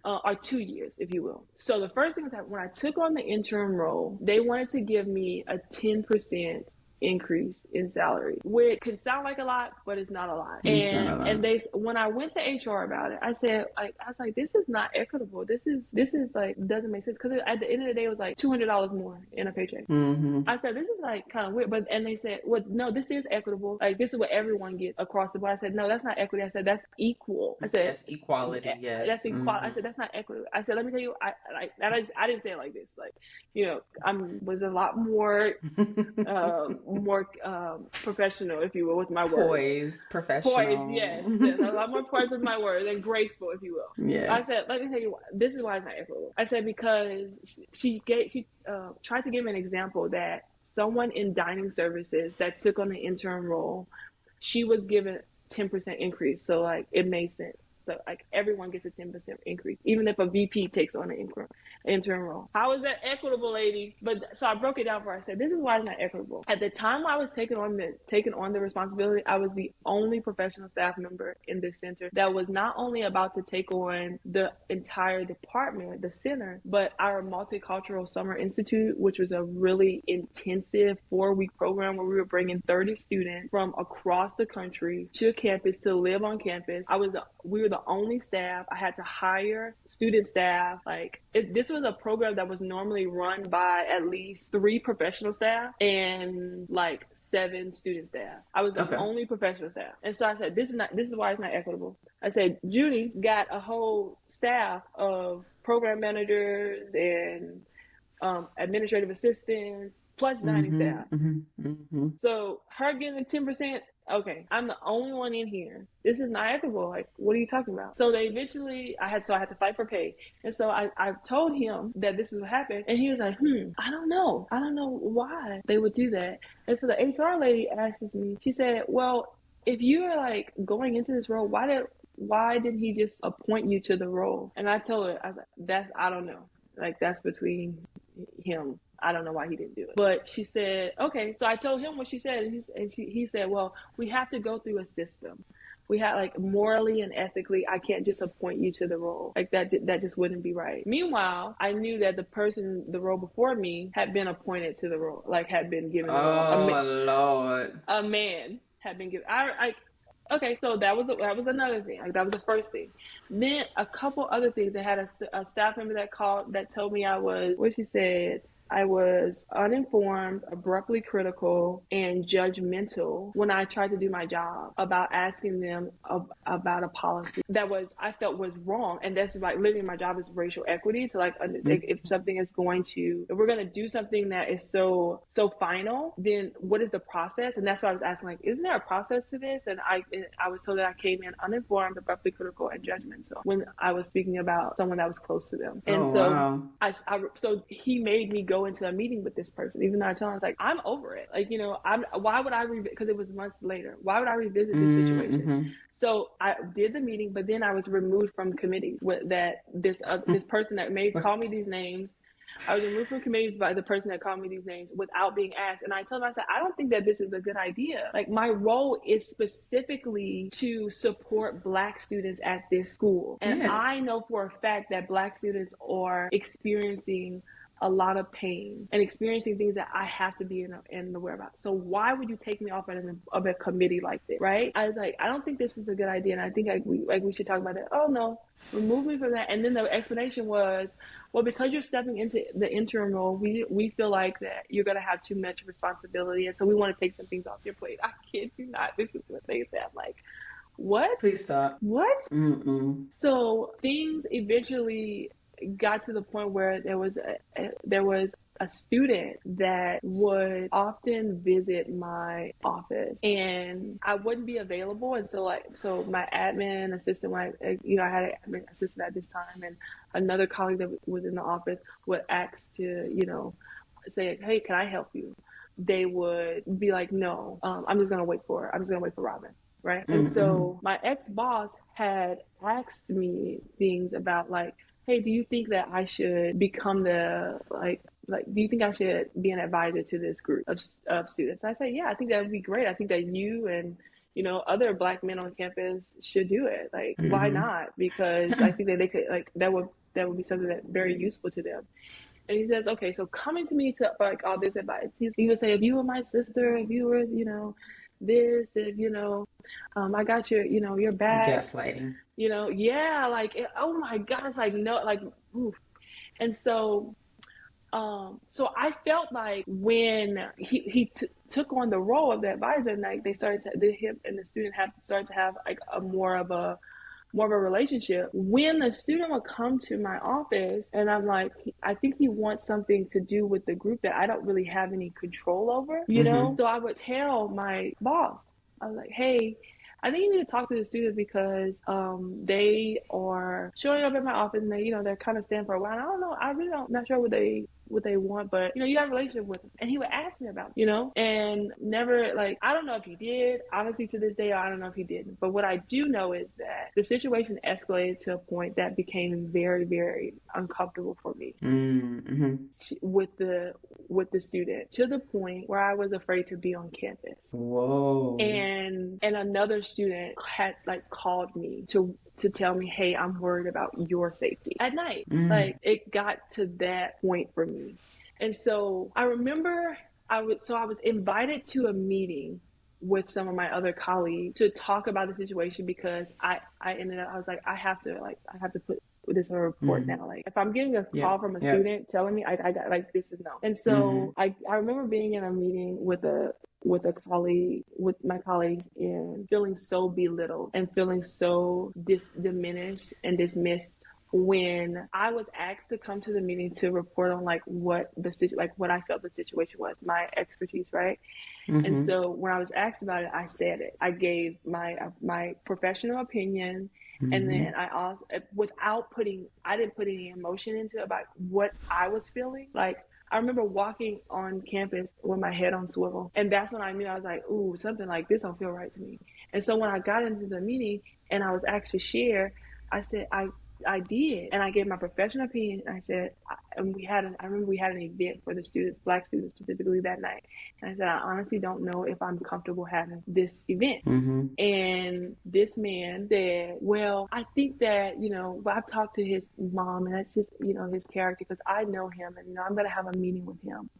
or 2 years, if you will. So the first thing is that when I took on the interim role, they wanted to give me a 10% increase in salary, which could sound like a lot, but it's not a lot. And when I went to HR about it, I said, I was like, this is not equitable. This is like, doesn't make sense, because at the end of the day, it was like $200 more in a paycheck. I said, this is like kind of weird, and they said, well, no, this is equitable. Like, this is what everyone gets across the board. I said, no, that's not equity. I said, that's equal. I said, that's equality. Yes, that's equality. I said, that's not equity. I said, let me tell you, I didn't say it like this. Like, you know, I was a lot more professional, if you will, with my words. Professional. Yes. A lot more poised with my words, and graceful, if you will. Yes. I said, let me tell you why. This is why it's not equitable. I said, because she tried to give an example that someone in dining services that took on the intern role, she was given 10% increase. So it made sense. So everyone gets a 10% increase, even if a VP takes on an intern role. How is that equitable, lady? But so I broke it down for her. I said, this is why it's not equitable. At the time I was taking on the responsibility, I was the only professional staff member in this center that was not only about to take on the entire department, the center, but our Multicultural Summer Institute, which was a really intensive 4-week program where we were bringing 30 students from across the country to a campus to live on campus. We were the only staff. I had to hire student staff. This was a program that was normally run by at least 3 professional staff and 7 student staff. I was the only professional staff. And so I said, this is why it's not equitable. I said, Judy got a whole staff of program managers and administrative assistants, plus dining staff. So her getting 10% okay, I'm the only one in here. This is not equitable. Like, what are you talking about? So they eventually, I had to fight for pay. And so I told him that this is what happened. And he was like, I don't know. I don't know why they would do that. And so the HR lady asks me, she said, well, if you are like going into this role, why didn't he just appoint you to the role? And I told her, I was like, I don't know. Like, that's between him. I don't know why he didn't do it. But she said, okay. So I told him what she said. And he said, well, we have to go through a system. We have, like, morally and ethically, I can't just appoint you to the role. Like, that just wouldn't be right. Meanwhile, I knew that the role before me had been appointed to the role, like, had been given the role. Oh, Lord. A man had been given. Okay, so that was another thing. Like, that was the first thing. Then a couple other things. They had a staff member that told me I was uninformed, abruptly critical, and judgmental when I tried to do my job about asking them about a policy that I felt was wrong. And that's like living my job is racial equity. So like, if something is if we're going to do something that is so final, then what is the process? And that's why I was asking, like, isn't there a process to this? And I was told that I came in uninformed, abruptly critical, and judgmental when I was speaking about someone that was close to them. And wow. So he made me go into a meeting with this person, even though I told him, I was like, I'm over it. Like, why would I because it was months later. Why would I revisit this situation? So I did the meeting, but then I was removed from committees with this person that may call me these names. I was removed from committees by the person that called me these names without being asked. And I told him, I said, I don't think that this is a good idea. Like, my role is specifically to support Black students at this school. And yes. I know for a fact that Black students are experiencing a lot of pain and experiencing things that I have to be in aware about. So why would you take me off of a committee like this, right? I was like, I don't think this is a good idea, and I think we should talk about it. Oh no, remove me from that. And then the explanation was, well, because you're stepping into the interim role, we feel like that you're gonna have too much responsibility, and so we want to take some things off your plate. I kid you not, this is what they said. I'm like, what? Please stop. What? So things eventually got to the point where there was a student that would often visit my office, and I wouldn't be available. And so my admin assistant, I had an admin assistant at this time, and another colleague that was in the office would ask to, say, hey, can I help you? They would be like, no, I'm just gonna wait for Robin. Right. And so my ex-boss had asked me things about, like, hey, do you think that I should become do you think I should be an advisor to this group of students? I said, yeah, I think that would be great. I think that you and, other Black men on campus should do it. Like, why not? Because I think that they could, like, that would be something that's very useful to them. And he says, okay, so coming to me to, like, all this advice, he would say, if you were my sister, if you were, this, if, I got your back. Gaslighting. Yeah, like, oh my gosh, like, no, like, oof. And so I felt like when he took on the role of the advisor, and like him and the student started to have like more of a relationship. When the student would come to my office, and I'm like, I think he wants something to do with the group that I don't really have any control over, So I would tell my boss, I was like, hey, I think you need to talk to the student because they are showing up at my office, and they're kind of staying for a while. And I don't know, I really not sure what they want, but you have a relationship with them. And he would ask me about it, and never, like, I don't know if he did, honestly, to this day, I don't know if he didn't. But what I do know is that the situation escalated to a point that became very, very uncomfortable for me with the student, to the point where I was afraid to be on campus. Whoa. And another student had, like, called me to tell me, hey, I'm worried about your safety at night. Like, it got to that point for me. And so I remember I was invited to a meeting with some of my other colleagues to talk about the situation, because I was like, I have to put this in a report now. Like, if I'm getting a call from a student telling me, I got, like, this is no. And so I remember being in a meeting with my colleagues, and feeling so belittled and feeling so diminished and dismissed when I was asked to come to the meeting to report on, like, what I felt the situation was, my expertise, right? And Mm-hmm. so when I was asked about it, I said it. I gave my professional opinion, and Mm-hmm. then I also, I didn't put any emotion into it about what I was feeling. Like, I remember walking on campus with my head on swivel, and that's when I knew. I was like, ooh, something like this don't feel right to me. And so when I got into the meeting and I was asked to share, I said I did, and I gave my professional opinion. And I said, and I remember we had an event for the students, Black students specifically, that night. And I said, I honestly don't know if I'm comfortable having this event. Mm-hmm. And this man said, well, I think that, but I've talked to his mom, and that's just, his character, because I know him, and, I'm going to have a meeting with him.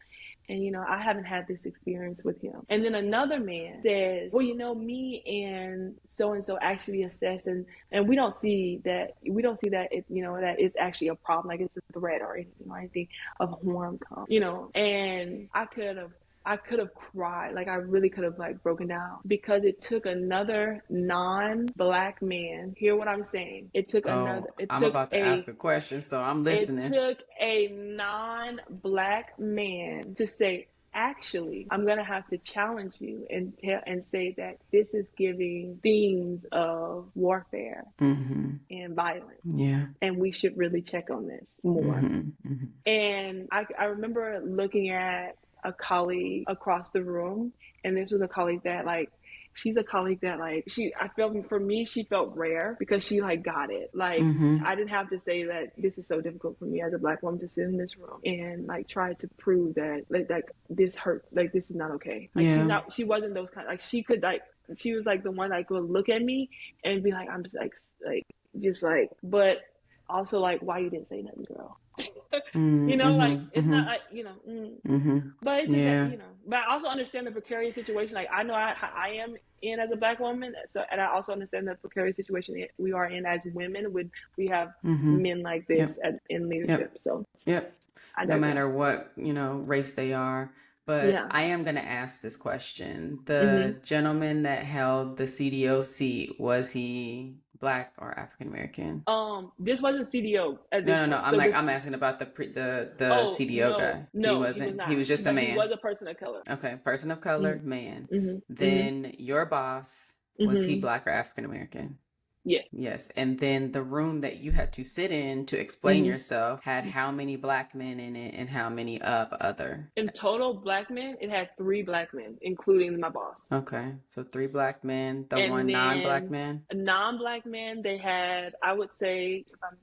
And, I haven't had this experience with him. And then another man says, well, me and so actually assessed, and we don't see that that it's actually a problem, like it's a threat or anything of harm come, and I could have cried. Like, I really could have, like, broken down, because it took another non-Black man. Hear what I'm saying? Oh, I'm about to ask a question, so I'm listening. It took a non-Black man to say, actually, I'm going to have to challenge you and say that this is giving themes of warfare Mm-hmm. and violence. Yeah. And we should really check on this more. Mm-hmm. Mm-hmm. And I remember looking at a colleague across the room, and this was a colleague that, like, she's a colleague that, like, I felt, for me, she felt rare, because she, like, got it. Like, Mm-hmm. I didn't have to say that this is so difficult for me as a Black woman to sit in this room and, like, try to prove that, like this hurt, like, this is not okay. Like, Yeah. she wasn't those kind, like, she could, like, she was, like, the one that would look at me and be like, I'm just like, but also, like, why you didn't say nothing, girl? Mm-hmm. Like, it's Mm-hmm. not, Mm-hmm. but it's Yeah. but I also understand the precarious situation. Like, I know I am in as a Black woman, and I also understand the precarious situation we are in as women when we have Mm-hmm. men like this in leadership. So No matter what, race they are. But yeah. I am going to ask this question. The Mm-hmm. gentleman that held the CDO seat, was he Black or African American? This wasn't CDO at this No. point. I'm asking about the CDO no, guy. No, He wasn't. he was not. He was just a man. He was a person of color. Okay, person of color, Mm-hmm. man. Mm-hmm. Then your boss, was he Mm-hmm. Black or African American? Yes. Yes. And then the room that you had to sit in to explain yourself had how many Black men in it and how many of other? In total, Black men, it had 3 Black men, including my boss. Okay. So 3 Black men, And one then non-Black man? Non-Black men, they had, I would say, if I'm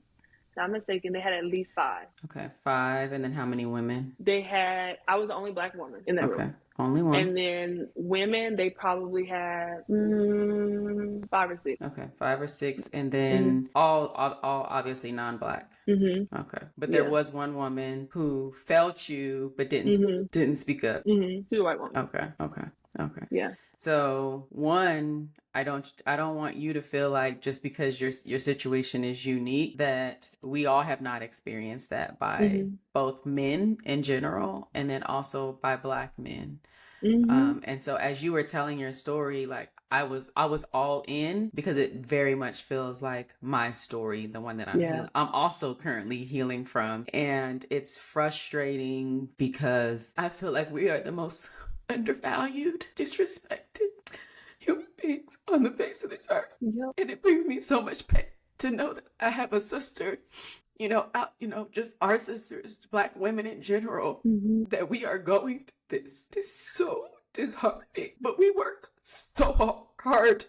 not mistaken, they had at least 5. Okay. 5. And then how many women? I was the only Black woman in that room. Okay. Only one. And then women, they probably had 5 or 6. Okay. 5 or 6. And then all obviously non-Black. Mm-hmm. Okay. But there was one woman who felt you but didn't speak up. Mm-hmm. 2 white women. Okay. Yeah. So one, I don't want you to feel like just because your situation is unique that we all have not experienced that by both men in general and then also by Black men. Mm-hmm. And so as you were telling your story, like I was all in because it very much feels like my story, the one that I'm also currently healing from. And it's frustrating because I feel like we are the most undervalued, disrespected human beings on the face of this earth. Yep. And it brings me so much pain to know that I have a sister, just our sisters, Black women in general, that we are going through this. It's so disheartening, but we work so hard.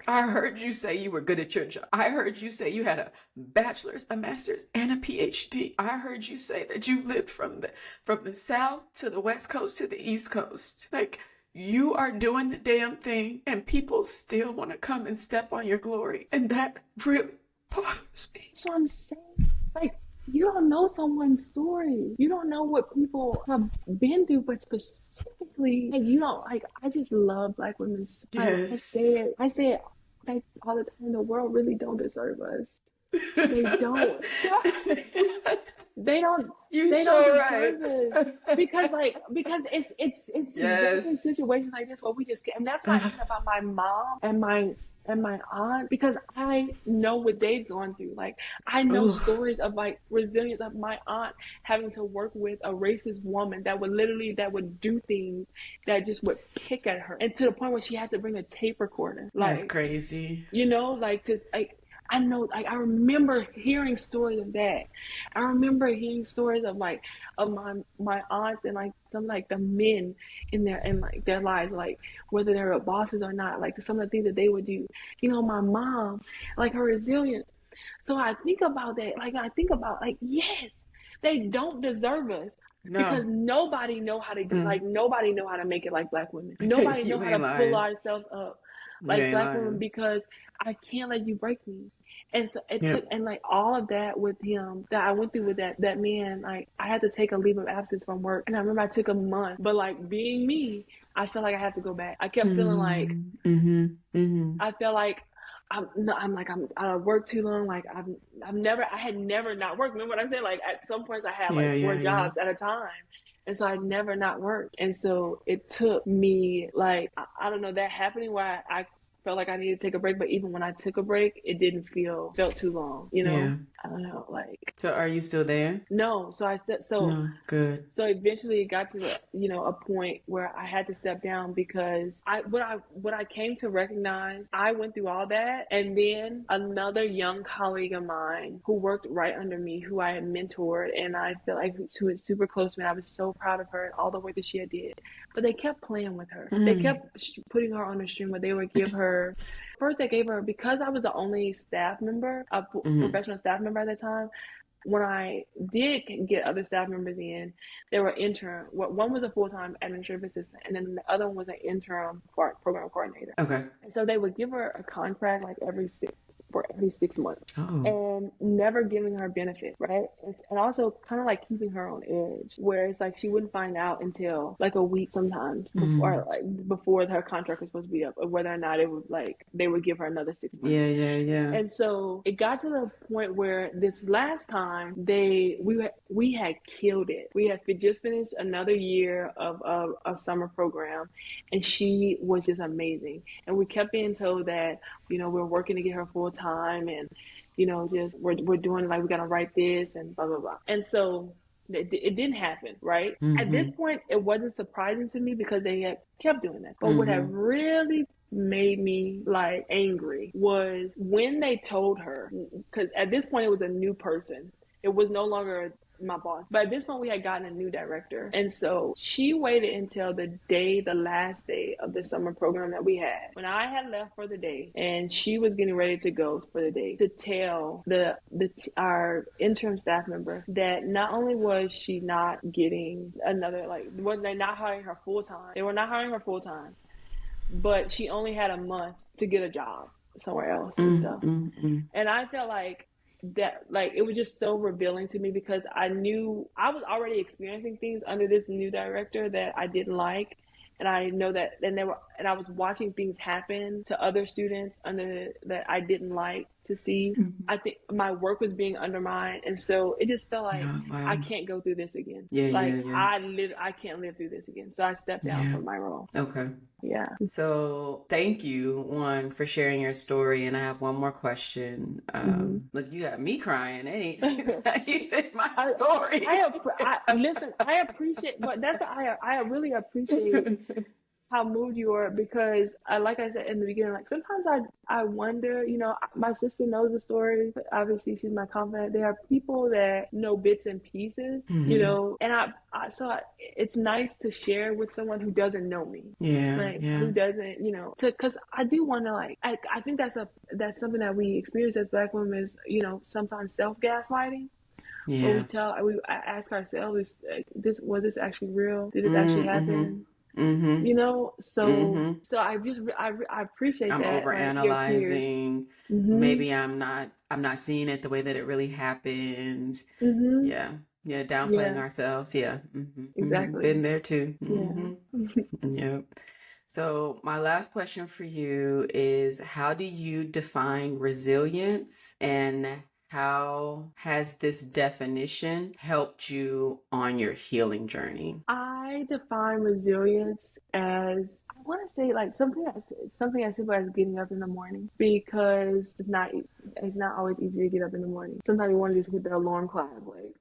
I heard you say you were good at your job. I heard you say you had a bachelor's, a master's, and a PhD. I heard you say that you lived from the South to the West Coast to the East Coast. Like, you are doing the damn thing, and people still want to come and step on your glory, and that really bothers me. That's what I'm saying. Like, you don't know someone's story. You don't know what people have been through, but specifically, like, you don't, like, I just love Black women. Yes. I say it like all the time. The world really don't deserve us. They don't. They don't. They don't deserve us because it's different situations like this where we just get, and that's why I think about my mom and and my aunt, because I know what they've gone through. Like, I know Oh, stories of like resilience of my aunt having to work with a racist woman that would do things that just would pick at her, and to the point where she had to bring a tape recorder. that's Like, crazy. like to like. I know, like I remember hearing stories of that. I remember hearing stories of like of my aunts and like some like the men in like their lives, like whether they were bosses or not, like some of the things that they would do. My mom, like her resilience. So I think about that. Like I think about like, yes, they don't deserve us because No. Mm. nobody know how to make it like Black women. Nobody know You how to ain't pull lying. ourselves up You like ain't Black women, lying. because I can't let you break me. And so it took, Yep. and like all of that with him that I went through with that man, like I had to take a leave of absence from work. And I remember I took a month, but like being me, I felt like I had to go back. I kept feeling like, Mm, mm-hmm. Mm-hmm. I felt like I'm no, I'm I worked too long. Like I had never not worked. Remember what I said? Like at some points I had Yeah, like four yeah, yeah. jobs at a time. And so I never not worked. And so it took me like, I don't know, that happening where I felt like I needed to take a break. But even when I took a break, it didn't felt too long, you know? Yeah. I don't know, like, So are you still there? no. So I said, No. Good. so eventually it got to a point where I had to step down because what I came to recognize, I went through all that, and then another young colleague of mine who worked right under me, who I had mentored, and I feel like she was super close to me. I was so proud of her and all the work that she had did, but they kept playing with her. They Mm. kept putting her on the stream where they would give her. First, they gave her, because I was the only staff member, a Mm-hmm. professional staff member at the time. When I did get other staff members in, they were interim. One was a full-time administrative assistant, and then the other one was an interim program coordinator. Okay. And so they would give her a contract like for every 6 months, Oh. and never giving her benefits, right? And also kind of like keeping her on edge, where it's like she wouldn't find out until like a week sometimes Mm. before her contract was supposed to be up, or whether or not it would like they would give her another 6 months. Yeah, yeah, yeah. And so it got to the point where this last time we had killed it. We had just finished another year of summer program, and she was just amazing. And we kept being told that we're working to get her full time, and just we're doing like we're gonna write this and blah blah blah. And so it didn't happen, right? At this Mm-hmm. point, it wasn't surprising to me because they had kept doing that. But what had Mm-hmm. really made me like angry was when they told her, because at this point it was a new person. It was no longer my boss, but at this point we had gotten a new director, and so she waited until the last day of the summer program that we had, when I had left for the day and she was getting ready to go for the day, to tell our interim staff member that not only was she not getting another, like, was they not hiring her full time, they were not hiring her full time, but she only had a month to get a job somewhere else and stuff. Mm-hmm. And I felt like that, like, it was just so revealing to me, because I knew I was already experiencing things under this new director that I didn't like. And I know that, and I was watching things happen to other students under that I didn't like to see. Mm-hmm. I think my work was being undermined, and so it just felt like Yeah, I wow. can't go through this again. Yeah, yeah, Like yeah. I can't live through this again. So I stepped down Yeah. from my role. Okay. Yeah. So thank you, one, for sharing your story. And I have one more question. Mm-hmm. Look, you got me crying. It's not even my I, story. listen. I appreciate, but I really appreciate how moved you are, because like I said in the beginning, like sometimes I wonder, my sister knows the story. Obviously, she's my confidant. There are people that know bits and pieces, Hmm. and it's nice to share with someone who doesn't know me, Yeah, like yeah, who doesn't, because I do wonder, like I think that's something that we experience as Black women is, sometimes self-gaslighting, where yeah. we ask ourselves, was this actually real? Did this actually Mm-hmm. happen? Mm-hmm. Mm-hmm. So I appreciate I'm that, like your tears. overanalyzing. Mhm. Maybe I'm not seeing it the way that it really happened. Mhm. Yeah. Yeah, downplaying Yeah, ourselves. Yeah. Mm-hmm. Mm-hmm. Been exactly. there too. Yeah. Mm-hmm. Yep. So my last question for you is, how do you define resilience, and how has this definition helped you on your healing journey? I I define resilience as, I want to say, like something as simple as getting up in the morning, because it's not always easy to get up in the morning. Sometimes you want to just hit the alarm clock, like.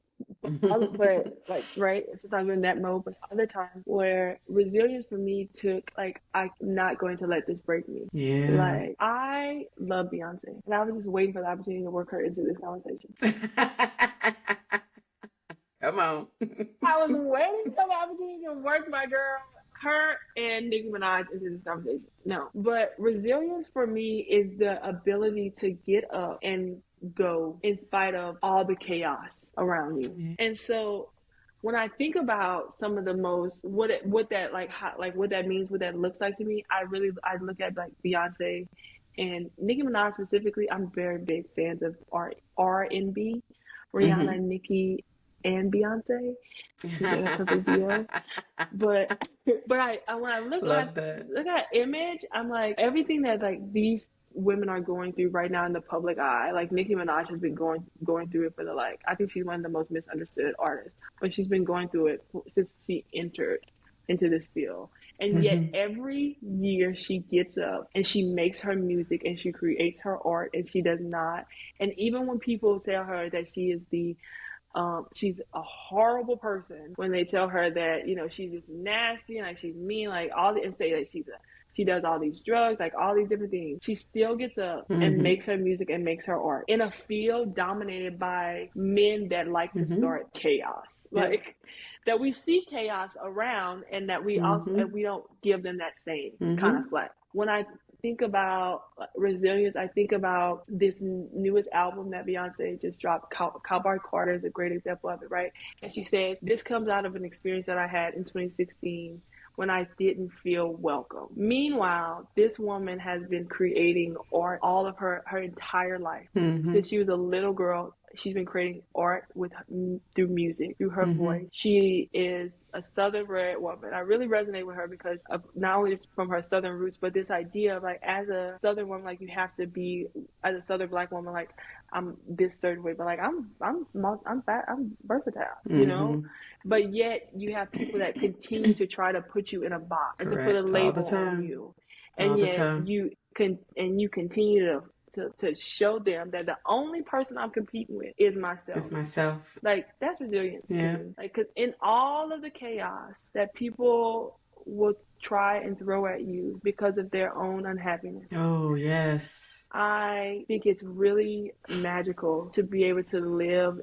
But like, right, sometimes we're in that mode, but other times where resilience for me took, like, I'm not going to let this break me. Yeah. Like, I love Beyonce, and I was just waiting for the opportunity to work her into this conversation. Come on. I was waiting for the opportunity to work my girl, her and Nicki Minaj into this conversation. No, but resilience for me is the ability to get up and go in spite of all the chaos around you. Yeah. And so when I think about some of the most what that like how, like what that means, what that looks like to me, I look at like Beyonce and Nicki Minaj specifically. I'm very big fans of R&B, Rihanna, Mm-hmm. Nicki, and Beyonce. That's a big deal. But when I Love that. look at Image, I'm like, everything that like these women are going through right now in the public eye. Like Nicki Minaj has been going through it for the, like, I think she's one of the most misunderstood artists, but she's been going through it since she entered into this field. And yet Mm-hmm. every year she gets up and she makes her music and she creates her art, and she does not. And even when people tell her that she's a horrible person, when they tell her that, she's just nasty and like she's mean, like and say that she does all these drugs, like all these different things, she still gets up and Mm-hmm. makes her music and makes her art in a field dominated by men that like to Mm-hmm. start chaos. Yep. Like, that we see chaos around, and that Mm-hmm. we don't give them that same kind Mm-hmm. of flack. When I think about resilience, I think about this newest album that Beyonce just dropped. Cowboy Carter is a great example of it, right? And she says, this comes out of an experience that I had in 2016 when I didn't feel welcome. Meanwhile, this woman has been creating art all of her entire life. Mm-hmm. Since she was a little girl, she's been creating art through music, through her Mm-hmm. voice. She is a Southern bred woman. I really resonate with her because of not only from her Southern roots, but this idea of, like, as a Southern woman, like, you have to be, as a Southern Black woman, like, I'm this certain way, but like I'm fat, I'm versatile. Mm-hmm. But yet you have people that continue to try to put you in a box and to put a Correct. All the label on time. you, All and the yet time. you continue to show them that the only person I'm competing with is It's myself. myself. Like, that's resilience to Yeah. me. Like, because in all of the chaos that people will try and throw at you because of their own unhappiness, Oh, yes. I think it's really magical to be able to live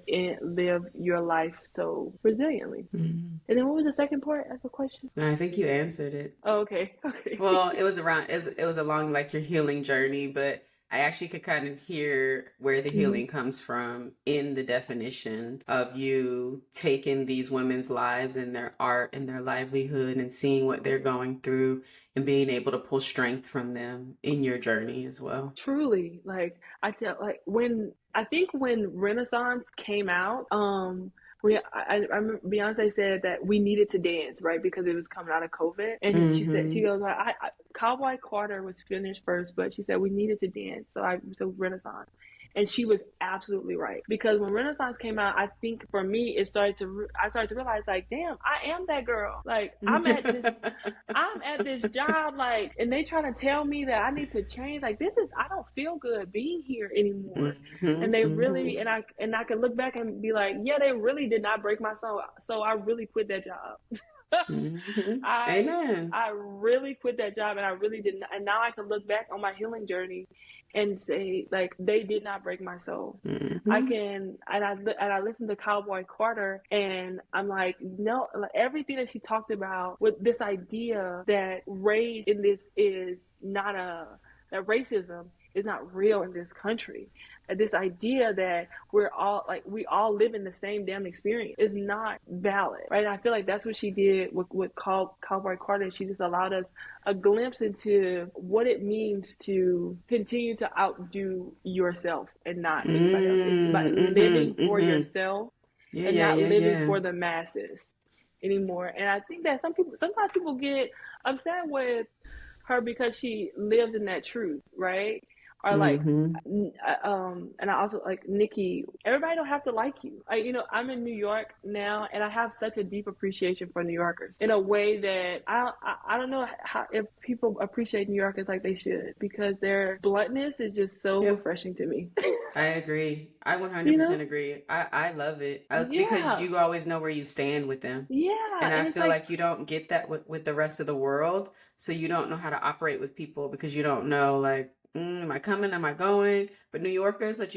your life so resiliently. Mm-hmm. And then what was the second part of the question? I think you answered it. Oh, okay. Okay. Well, it was along like your healing journey, but I actually could kind of hear where the Mhm. healing comes from in the definition of you taking these women's lives and their art and their livelihood and seeing what they're going through and being able to pull strength from them in your journey as well. Truly, like, I think when Renaissance came out, I remember Beyonce said that we needed to dance, right, because it was coming out of COVID, and she Mm-hmm. goes, Cowboy Carter was finished first, but she said we needed to dance, so Renaissance. And she was absolutely right, because when Renaissance came out, I think for me I started to realize, like, damn, I am that girl. Like, I'm at this job, like, and they trying to tell me that I need to change. Like, I don't feel good being here anymore. And they Mm-hmm. really, and I can look back and be like, yeah, they really did not break my soul. So I really quit that job. Mm-hmm. I Amen. I really quit that job, and I really didn't. And now I can look back on my healing journey and say, like, they did not break my soul. I Mm-hmm. can, and I listened to Cowboy Carter, and I'm like, no, like, everything that she talked about with this idea that race in this is not that racism is not real in this country. And this idea that we all live in the same damn experience is not valid, right? And I feel like that's what she did with Cowboy Carter. She just allowed us a glimpse into what it means to continue to outdo yourself and not anybody else. It's about living Mm-hmm. for Mm-hmm. yourself Yeah, and yeah, not yeah, living yeah. for the masses anymore. And I think that sometimes people get upset with her because she lives in that truth, right? Or like, Mm-hmm. and I also like Nikki. Everybody don't have to like you. I'm in New York now, and I have such a deep appreciation for New Yorkers in a way that I don't know how if people appreciate New Yorkers like they should, because their bluntness is just so Yep. refreshing to me. I agree. I You 100% know? agree. I love it because Yeah, you always know where you stand with them. yeah, And I and it's feel like, like you don't get that with the rest of the world. So you don't know how to operate with people because you don't know, like, am I coming? Am I going? But New Yorkers, that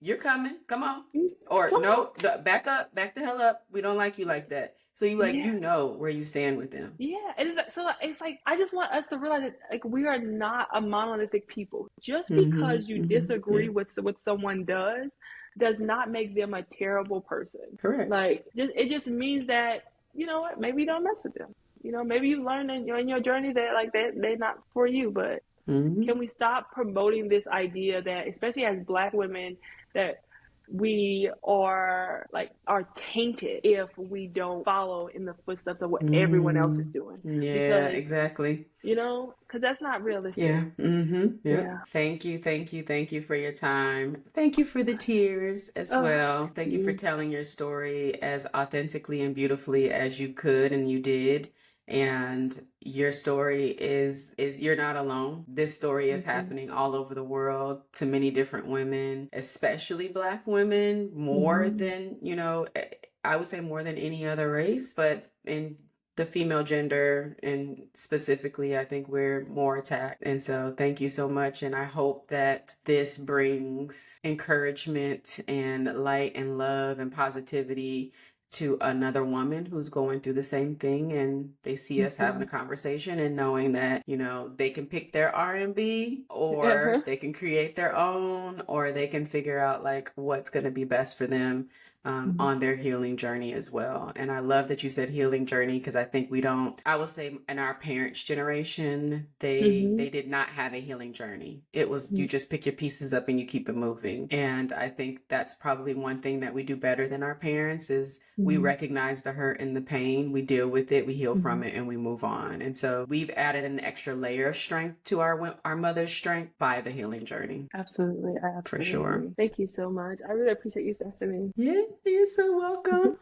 you're coming. Come on. Or come on. no, back up, back the hell up. We don't like you like that. So Yeah. you know where you stand with them. Yeah, it is so it's like I just want us to realize that like we are not a monolithic people. Just Mm-hmm. because you Mm-hmm. Yeah. disagree with what someone does not make them a terrible person. Correct. Like it just means that you know what, maybe you don't mess with them. Maybe you learned in your journey that like they're not for you. But Mm-hmm. can we stop promoting this idea that, especially as Black women, that we are tainted if we don't follow in the footsteps of what everyone else is Mm. doing, Yeah, because exactly. because that's not Yeah. realistic. Mm-hmm. Yep. Yeah. Thank you. Thank you. Thank you for your time. Thank you for the tears as uh, well. Thank you for you, telling your story as authentically and beautifully as you could and you did. And your story is you're not alone. This story is mhm, happening all over the world to many different women, especially Black women, more mhm, than, I would say more than any other race, but in the female gender and specifically, I think we're more attacked. And so thank you so much. And I hope that this brings encouragement and light and love and positivity to another woman who's going through the same thing, and they see us having a mhm. conversation and knowing that they can pick their R&B, or Uh-huh. they can create their own, or they can figure out like what's going to be best for them Mhm, on their healing journey as well. And I love that you said healing journey, because I think we don't, I will say in our parents' generation, mhm, they did not have a healing journey. It was you just pick your pieces up and you keep it moving. And I think that's probably one thing that we do better than our parents is we mhm, recognize the hurt and the pain, we deal with it, we heal from mhm. it, and we move on. And so we've added an extra layer of strength to our mother's strength by the healing journey, Absolutely, I for absolutely sure. agree. Thank you so much. I really appreciate you, Stephanie. Yeah, you're so welcome.